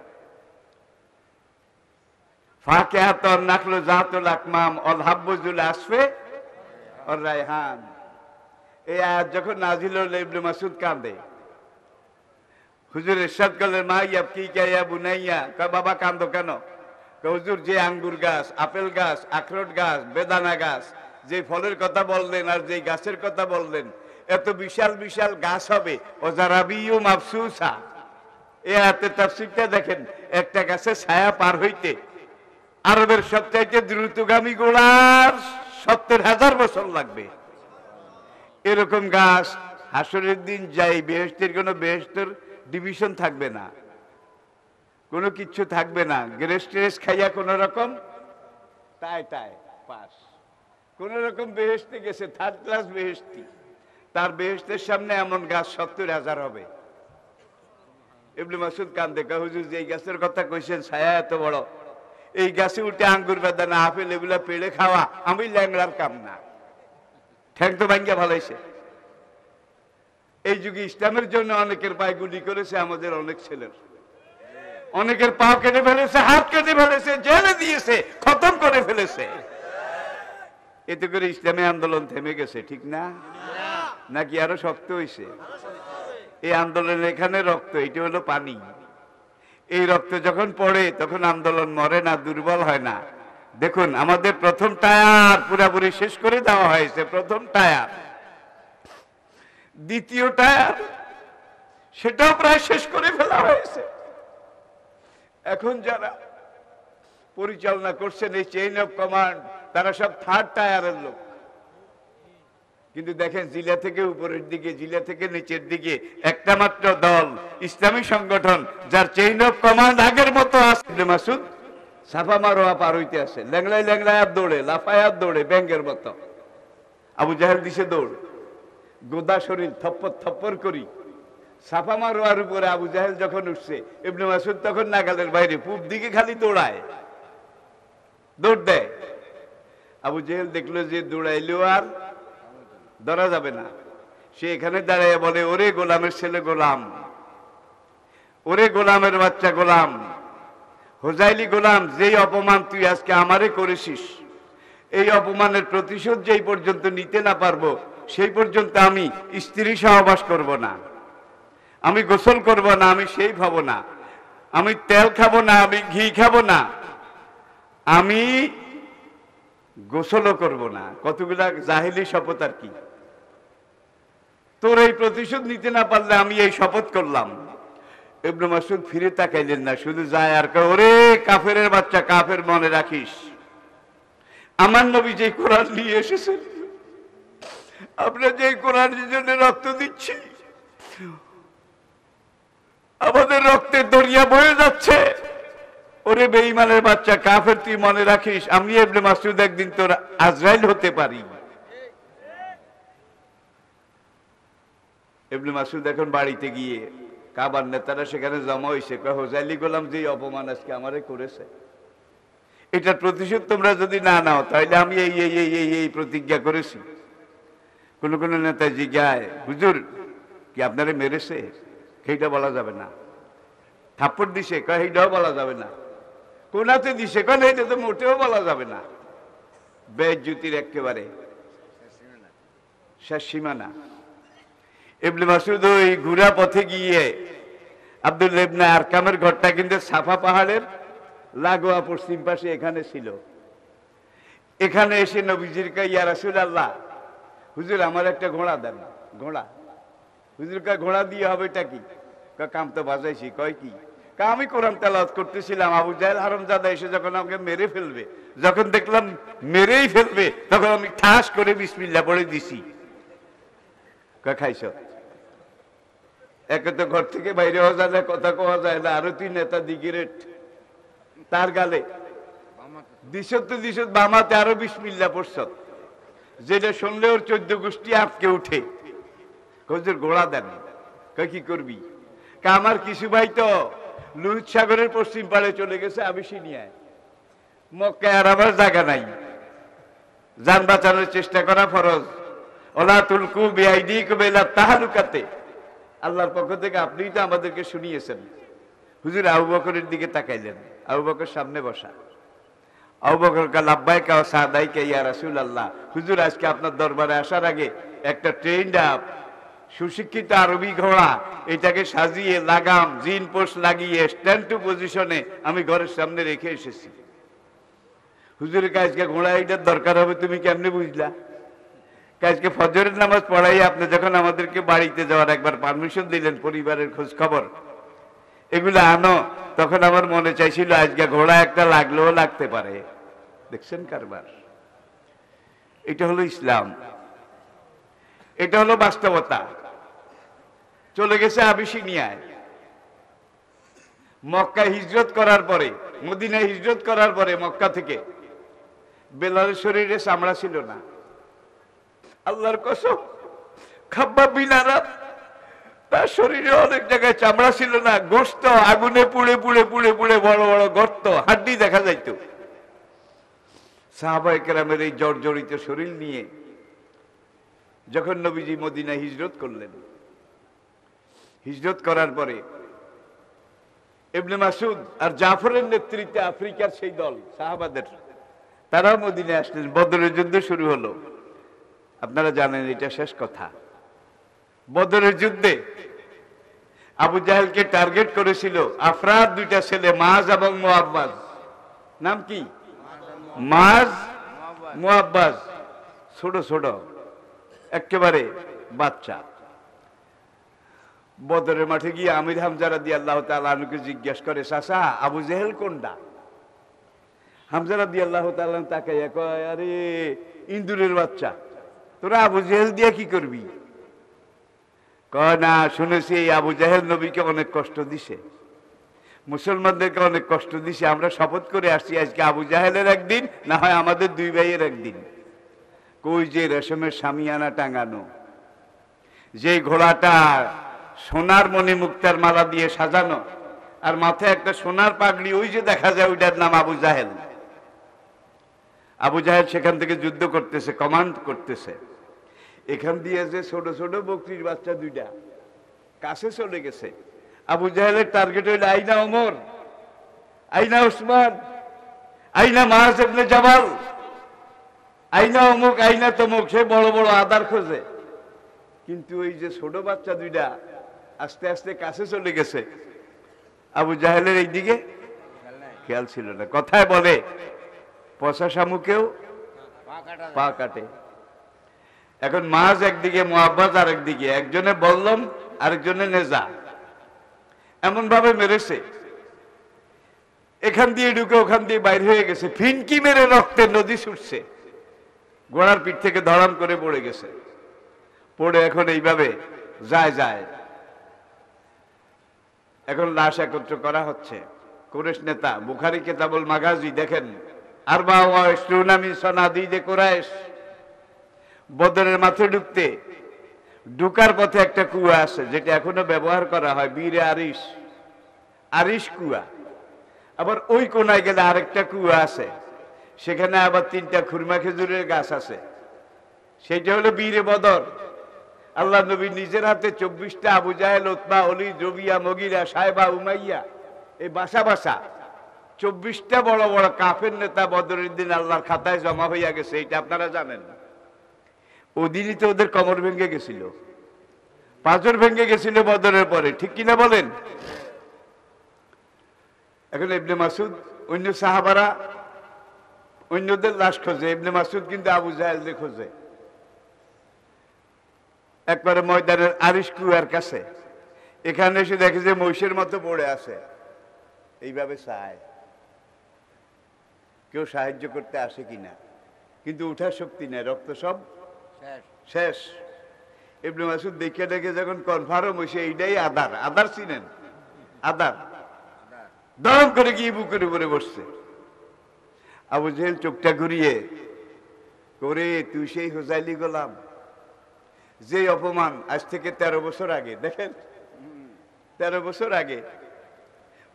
ফাকিহাতুন নাখলু জাতুল আকমাম অল হাব্বুজুল আসফে অর রায়হান, এই আয়াত যখন নাজিল হলো ইবনে মাসউদ কাঁদে। হুজুর ইরশাদ করলেন, মা ইয়াবকিকা ইয়া বুনাইয়া, কয় বাবা কাঁদো কেন? হুজুর যে আঙ্গুর গাছ, আপেল গাছ, আখরোট গাছ, বেদানা গাছ, যে ফলের কথা বললেন আর যে গাছের কথা বললেন, এত বিশাল বিশাল গাছ হবে, ও জারাবিউ মাফসুসা। এই আয়াতের তাফসীরটা দেখেন, একটা গাছের ছায়া পার হইতে আরবের সবচাইতে দ্রুতগামী ঘোড়ার 70,000 বছর লাগবে। এরকম গাছ হাসরের দিন যাই, বেহেশতের কোনো বেহেশতের ডিভিশন থাকবে না, কোনো কিচ্ছু থাকবে না। গ্রেস টেরেস খাইয়া কোন রকম তাই পাস, কোন রকম বেহেশতে গেছে, থার্ড ক্লাস বেহেশতি, তার বেহেশতের সামনে এমন গাছ 70,000 হবে। ইবনে মাসউদ কান্দে, কয় হুজুর যে গাছের কথা কইছেন ছায়া এত বড়, এই গাছে উঠে আঙ্গুর বেদানা আপেল এগুলা পেড়ে খাওয়া আমি ল্যাংড়ার কাম না। ঠ্যাং তো ভাঙ্গা ভালাইছে। এই যুগে ইসলামের জন্য অনেকের পায়ে গুলি করেছে, আমাদের অনেক ছেলের, অনেকের পা কেটে ফেলেছে, হাত কেটে ফেলেছে, জেলে দিয়েছে, খতম করে ফেলেছে। এতে করে ইসলামী আন্দোলন থেমে গেছে, ঠিক না? নাকি আরো শক্ত হয়েছে? এই আন্দোলনের এখানে রক্ত, এটা হলো পানি। এই রক্ত যখন পড়ে তখন আন্দোলন মরে না, দুর্বল হয় না। দেখুন আমাদের প্রথম টায়ার পুরাপুরি শেষ করে দেওয়া হয়েছে, প্রথম টায়ার। দ্বিতীয় টায়ার সেটাও প্রায় শেষ করে ফেলা হয়েছে। এখন যারা পরিচালনা করছেন এই চেইন অফ কমান্ড, তারা সব থার্ড টায়ারের লোক। কিন্তু দেখেন জিলা থেকে উপরের দিকে, জিলা থেকে নিচের দিকে একটা মাত্র দল, ইসলামী সংগঠন, যার চেইন অফ কমান্ড আগের মতো আছে। ইবনে মাসুদ সাফা মারোয়া পার হইতে আসে, ল্যাংলায় ল্যাংলায় দৌড়ে, লাফায় দৌড়ে ব্যাঙ্গের মতো। আবু জাহেল দিছে দৌড়, গোদা শরীর, থপ্পর থপ্পর করি। সাফা মারোয়ার উপরে আবু জাহেল যখন উঠছে, ইবনে মাসুদ তখন নাগালের বাইরে, পূব দিকে খালি দৌড়ায়, দৌড় দেয়। আবু জাহেল দেখলো যে দৌড়াইলেও আর ধরা যাবে না, সে এখানে দাঁড়িয়ে বলে, ওরে গোলামের ছেলে গোলাম, ওরে গোলামের বাচ্চা গোলাম, হোজাইলি গোলাম, যেই অপমান তুই আজকে আমারে করেছিস, এই অপমানের প্রতিশোধ যেই পর্যন্ত নিতে না পারবো, সেই পর্যন্ত আমি স্ত্রী সহবাস করব না, আমি গোসল করব না, আমি সেই খাবো না, আমি তেল খাবো না, আমি ঘি খাবো না, আমি গোসলও করব না। কতগুলা জাহেলি শপথ আর কি। তোর এই প্রতিশোধ নিতে না পারলে আমি এই শপথ করলাম। ইবনে মাসউদ ফিরে তাকাইলেন না, শুধু যায় আর কয়, ওরে কাফেরের বাচ্চা, কাফের মনে রাখিস, আমার নবী যে কোরআন নিয়ে এসেছেন, আমরা যে কোরআনের জন্য রক্ত দিচ্ছি, আমাদের রক্তের দরিয়া বয়ে যাচ্ছে, ওরে বেঈমানের বাচ্চা কাফের, তুই মনে রাখিস আমি ইবনে মাসউদ একদিন তোর আজরাইল হতে পারি। ইবনে মাসউদ এখন বাড়িতে গিয়ে কাবার নেতারা সেখানে জমা হয়েছে, হোজাইলি গোলাম যে অপমান আজকে আমারে করেছে, এটার প্রতিশোধ তোমরা যদি না নাও তাহলে আমি এই এই এই এই এই প্রতিজ্ঞা করেছি। কোন কোন নেতা জিজ্ঞায়, হুজুর কি আপনারে মেরেছে? সেইটা বলা যাবে না। থাপ্পড় দিছে? কয় সেইটাও বলা যাবে না। কোনাতে দিছে? কয় এইটা তো মোটেও বলা যাবে না। বেজ্জতির একেবারে শেষ সীমানা। ইবনে মাসউদ ওই ঘুরা পথে গিয়ে আব্দুল্লাহ ইবনে আরকামের ঘরটা কিন্তু সাফা পাহাড়ের লাগোয়া পশ্চিম পাশে এখানে ছিল। এখানে এসে নবীজির কয়, ইয়া রাসূলুল্লাহ, হুজুর আমার একটা ঘোড়া দেন। ঘোড়া? হুজুর কয় ঘোড়া দিয়ে হবে এটা কি? কয় কাম তো বাজাইছি। কয় কি? কয় আমি কোরআন তেলাওয়াত করতেছিলাম, আবু জাহেল হারামজাদা এসে যখন আমাকে মেরে ফেলবে, যখন দেখলাম মেরেই ফেলবে, তখন আমি ঠাস করে বিসমিল্লাহ পড়ে দিছি। কয় খাইছ? একে তো ঘর থেকে বাইরে হওয়া যায় না, কথা কোয়া যায় না, আরো তুই নেতা দিগিরেট তার গালে দিশত তো দিশত বামাতে আরো বিসমিল্লাহ পড়ছ, যেটা শুনলে ওর 14 গোষ্ঠী আটকে উঠে। হুজুর ঘোড়া দেন। কয় কি করবি? আমার কিছু ভাই তো লোহিত সাগরের পশ্চিম পাড়ে চলে গেছে আবিসিনিয়ায়, মক্কায় আর আমার জায়গা নাই, যান বাঁচানোর চেষ্টা করা ফরজ। ওলা তুলকু বিআইদিকুম ইলা তাহলুকাতে, আল্লাহর পক্ষ থেকে আপনিই তো আমাদেরকে শুনিয়েছেন। হুজুর আবু বকরের দিকে তাকাইলেন, আবু বকর সামনে বসা। আবু বকর কা লাব্বাইকা ওয়া সাদাইকা ইয়া রাসূলুল্লাহ, হুজুর আজকে আপনার দরবারে আসার আগে একটা ট্রেন্ড আপ সুশিক্ষিত আরবি ঘোড়া, এটাকে সাজিয়ে লাগাম জিন পোষ লাগিয়ে স্ট্যান্ড টু পজিশনে আমি ঘরের সামনে রেখে এসেছি। হুজুরের কাজকে ঘোড়া এটার দরকার হবে তুমি কেমনে বুঝলা? আজকে ফজরের নামাজ পড়াই আপনি যখন আমাদেরকে বাড়িতে যাওয়ার একবার পারমিশন দিলেন, পরিবারের খোঁজ খবর এগুলো আনো, তখন আমার মনে চাইছিল আজকে ঘোড়া একটা লাগলেও লাগতে পারে। দেখছেন কারবার? এটা হলো ইসলাম, এটা হলো বাস্তবতা। চলে গেছে আবিসিনিয়ায়। মক্কা হিজরত করার পরে, মদিনায় হিজরত করার পরে মক্কা থেকে বেলালের শরীরে চামড়া ছিল না। আল্লাহর কসম, খাব্বাব বিন আরাব তার শরীরে অনেক জায়গায় চামড়া ছিল না, গোশত আগুনে পুড়ে পুড়ে পুড়ে পুড়ে বড় বড় গর্ত, হাড্ডি দেখা যাইত। সাহাবায়ে কেরামের এই জর্জরিত শরীর নিয়ে যখন নবীজি মদিনায় হিজরত করলেন, হিজরত করার পরে ইবনে মাসউদ আর জাফরের নেতৃত্বে আফ্রিকার সেই দল সাহাবাদের, তারাও মদিনায় আসলেন। বদরের যুদ্ধ শুরু হলো। আপনারা জানেন এটা শেষ কথা। বদরের যুদ্ধে আবু জাহেলকে টার্গেট করেছিল আফরাদ দুইটা ছেলে, মাজ এবং মুআব্বাজ। নাম কি? মাজ, মুআব্বাজ, ছোট ছোট একেবারে বাচ্চা। বদরের মাঠে গিয়ে আমির হামজা রাদিয়াল্লাহু তাআলা আনহুকে জিজ্ঞেস করে, চাচা আবু জেহেল কোনটা? হামজা রাদিয়াল্লাহু তাআলা তাকাইয়া কয়, আরে ইন্দুরের বাচ্চা, তোরা আবু জেহেল দিয়ে কি করবি? কয়, না, শুনেছি এই আবু জেহেল নবীকে অনেক কষ্ট দিছে, মুসলমানদেরকে অনেক কষ্ট দিছে, আমরা শপথ করে আসছি আজকে আবু জাহেলের একদিন, না হয় আমাদের দুই ভাইয়ের একদিন। কই যে রেশমের শামিয়ানা টাঙানো, যে ঘোড়াটা সোনার মণি মুক্তার মালা দিয়ে সাজানো, আর মাথায় একটা সোনার পাগড়ি, ওই যে দেখা যায়, ওইটার নাম আবু জাহেল। আবু জাহেল সেখান থেকে যুদ্ধ করতেছে, কমান্ড করতেছে। এখান দিয়ে যে ছোট ছোট বকরির বাচ্চা দুইটা কাছে চলে গেছে। আবু জাহেলের টার্গেট হইল আইনা ওমর, আইনা উসমান, আইনা মাআজ ইবনে জাবাল, আইনা অমুক, আইনা তমুক। সে বড় বড় আদার খোঁজে, কিন্তু ওই যে ছোট বাচ্চা দুইটা আস্তে আস্তে কাছে চলে গেছে। আবু জাহেলের এই দিকে খেয়াল ছিল না। কথায় বলে, পচা শামুকেও পা কাটে। এখন মাঝ একদিকে, মুআব্বাদ আর একদিকে, একজনে বললাম আরেকজনে নেজা, এমন ভাবে মেরেছে, এখান দিয়ে ঢুকে ওখান দিয়ে বাইর হয়ে গেছে, ফিনকি মেরে রক্তের নদী ছুটছে, ঘোড়ার পিঠ থেকে ধরাম করে পড়ে গেছে। পড়ে এখন এইভাবে যায়। এখন লাশ একত্র করা হচ্ছে। কুরাইশ নেতা, বুখারী কিতাবুল মাগাজি দেখেন, আরবাউ ওয়া ইশরুনা মিন সানাদিদে কুরাইশ। বদরের মাঠে ঢুকার পথে একটা কুয়া আছে, যেটা এখনো ব্যবহার করা হয়, বীরে আরিশ কুয়া। আবার ওই কোনায় গেলে আরেকটা কুয়া আছে, সেখানে আবার 3টা খুরমা খেজুরের গাছ আছে, সেটা হলো বীরে বদর। আল্লাহ নবী নিজের হাতে 24টা আবু জাহেল, উতবা, ওলীদ, রবিয়া, মগিরা, সায়বা, উমাইয়া, এই বাসা 24টা বড় বড় কাফের নেতা বদরের দিন আল্লাহর খাতায় জমা হইয়া গেছে। এটা আপনারা জানেন। ওদিনই তো ওদের কমর ভেঙে গেছিল, পাঁজর ভেঙে গেছিল বদরের পরে, ঠিক কিনা বলেন? এখন ইবনে মাসুদ, অন্য সাহাবারা অন্যদের লাশ খোঁজে, ইবনে মাসুদ কিন্তু আবু জাহেলদের খোঁজে। একবারে ময়দানের আরিশ কুয়ার কাছে, এখানে এসে দেখে যে মহিষের মতো পড়ে আছে, এইভাবে চায় কেউ সাহায্য করতে আসে কিনা, কিন্তু উঠার শক্তি নেই, রক্ত সব শেষ। ইবনে মাসুদ দেখে দেখে যখন কনফার্ম হয়েছে এইটাই আদার চিনেন, আদার, দম করে গিয়ে বুকের উপরে বসছে। আবু জাহেল চোখটা ঘুরিয়ে করে, তুই সেই হুজাইলি গোলাম, যে অপমান আজ থেকে 13 বছর আগে, দেখেন 13 বছর আগে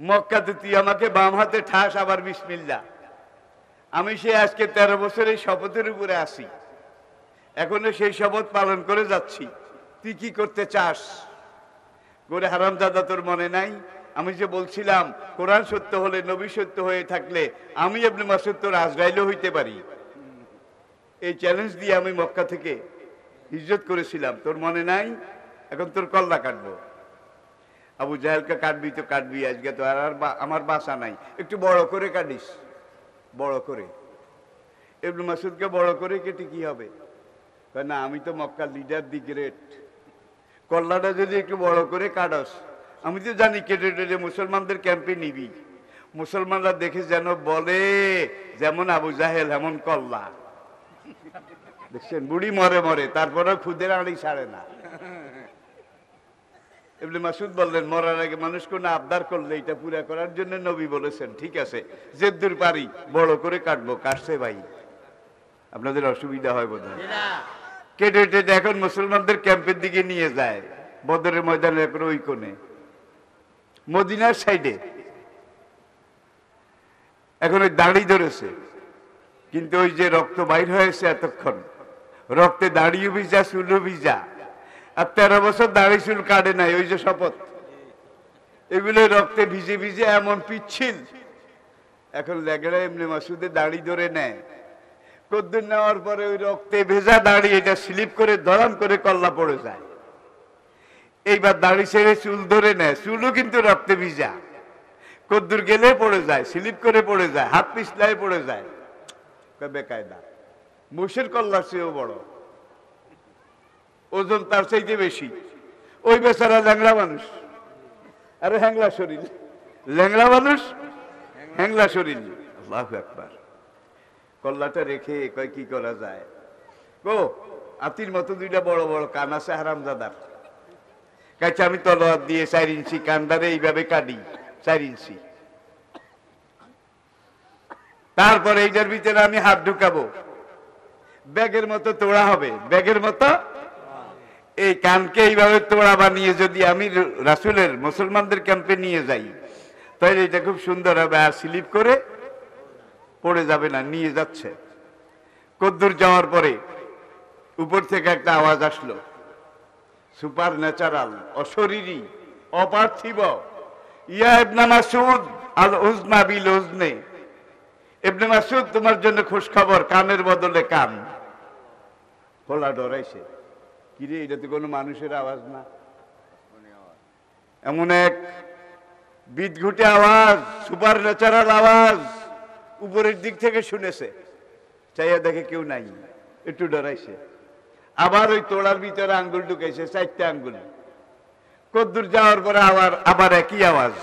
মক্কাতে তুই আমাকে বাম হাতে ঠাস, আবার বিসমিল্লাহ, আমি সে আজকে 13 বছরের শপথের উপরে আসি, এখনো সেই শপথ পালন করে যাচ্ছি, তুই কি করতে চাস? করে, হারামজাদা, তোর মনে নাই আমি যে বলছিলাম কোরআন সত্য হলে, নবী সত্য হয়ে থাকলে আমি ইবনে মাসউদ তোর আজরাইলও হইতে পারি, এই চ্যালেঞ্জ দিয়ে আমি মক্কা থেকে হিজরত করেছিলাম, তোর মনে নাই? এখন তোর কল্লা কাটবো। আবু জাহেলকে কাটবি তো কাটবি, আজকে তো আর আমার বাসা নাই, একটু বড় করে কাটিস, বড় করে। ইবনে মাসউদকে বড় করে কেটে কি হবে? না, আমি তো মক্কার লিডার, দি গ্রেট, কল্লাটা যদি একটু বড় করে কাটস, আমি তো জানি কেটে টেটে মুসলমানদের ক্যাম্পে নিবি, মুসলমানরা দেখে যেন বলে যেমন আবু জাহেল এমন কল্লা। দেখছেন, বুড়ি মরে মরে, তারপরে খুদের আড়ি ছাড়ে না। ইবনে মাসউদ বললেন, মরার আগে মানুষ কোন আবদার করলে এটা পুরা করার জন্য নবী বলেছেন, ঠিক আছে, যে দূর পারি বড় করে কাটবো। কাটছে ভাই, আপনাদের অসুবিধা হয় বোধ হয়। কেটে টেটে এখন মুসলমানদের ক্যাম্পের দিকে নিয়ে যায়, বদরের ময়দানের এখন ওই কোণে, মদিনার সাইডে। এখন ওই দাড়ি ধরেছে, কিন্তু ওই যে রক্ত বাইর হয়েছে এতক্ষণ, রক্তে দাড়িও ভিজা, চুলও ভিজা, আর 13 বছর দাড়ি চুল কাটে নাই, ওই যে শপথ, এগুলো রক্তে ভিজে ভিজে এমন পিচ্ছিল। এখন লেগেরা ইবনে মাসউদের দাড়ি ধরে নেয়, কদ্দুর নেওয়ার পরে ওই রক্তে ভেজা দাড়ি এটা স্লিপ করে ধরাম করে কল্লা পড়ে যায়। এইবার দাড়ি ছেড়ে চুল ধরে নেয়, চুলও কিন্তু রক্তে ভিজা, কদ্দুর গেলে পড়ে যায়, স্লিপ করে পড়ে যায়, হাত পিছলায় পড়ে যায়। বেকায়দা, মুষের কল্লার চেয়েও বড়, ওজন তার চাইতে বেশি, ওই বেচারা ল্যাংড়া মানুষ, আরে হ্যাংলা শরীর, ল্যাংড়া মানুষ হ্যাংলা শরীর। আল্লাহু আকবার। কল্লাটা রেখে কয় কি করা যায়, গো আতির মতো দুইটা বড় বড় কান আছে হারামজাদার। কাছে আমি তলোয়ার দিয়ে 4 ইঞ্চি কান্ডারে এইভাবে কাটি, 4 ইঞ্চি। তারপরে এইটার ভিতরে আমি হাত ঢুকাবো, ব্যাগের মতো তোড়া হবে, ব্যাগের মতো। এই কানকে এইভাবে তোড়া বানিয়ে যদি আমি রাসূলের মুসলমানদের ক্যাম্পে নিয়ে যাই, তাহলে এটা খুব সুন্দর হবে, আর স্লিপ করে পড়ে যাবে না। নিয়ে যাচ্ছে, কদ্দুর যাওয়ার পরে উপর থেকে একটা আওয়াজ আসলো, সুপার ন্যাচারাল, অশরীরী, অপার্থিব। ইয়া ইবনে মাসউদ আল উজমা বিল উজনে, ইবনে মাসউদ তোমার জন্য খুশ খবর, কানের বদলে কান। খোলা ডরাইছে, কিরে এটা তো কোনো মানুষের আওয়াজ না, এমন এক বিদঘুটে আওয়াজ, সুপার ন্যাচারাল আওয়াজ, উপরের দিক থেকে শুনেছে। চাইয়া দেখে কেউ নাই, একটু ডরাইছে। আবার ওই তোড়ার ভিতরে আঙ্গুল ঢুকাইছে, 4টে আঙ্গুল। কদ্দুর যাওয়ার পরে আবার একই আওয়াজ।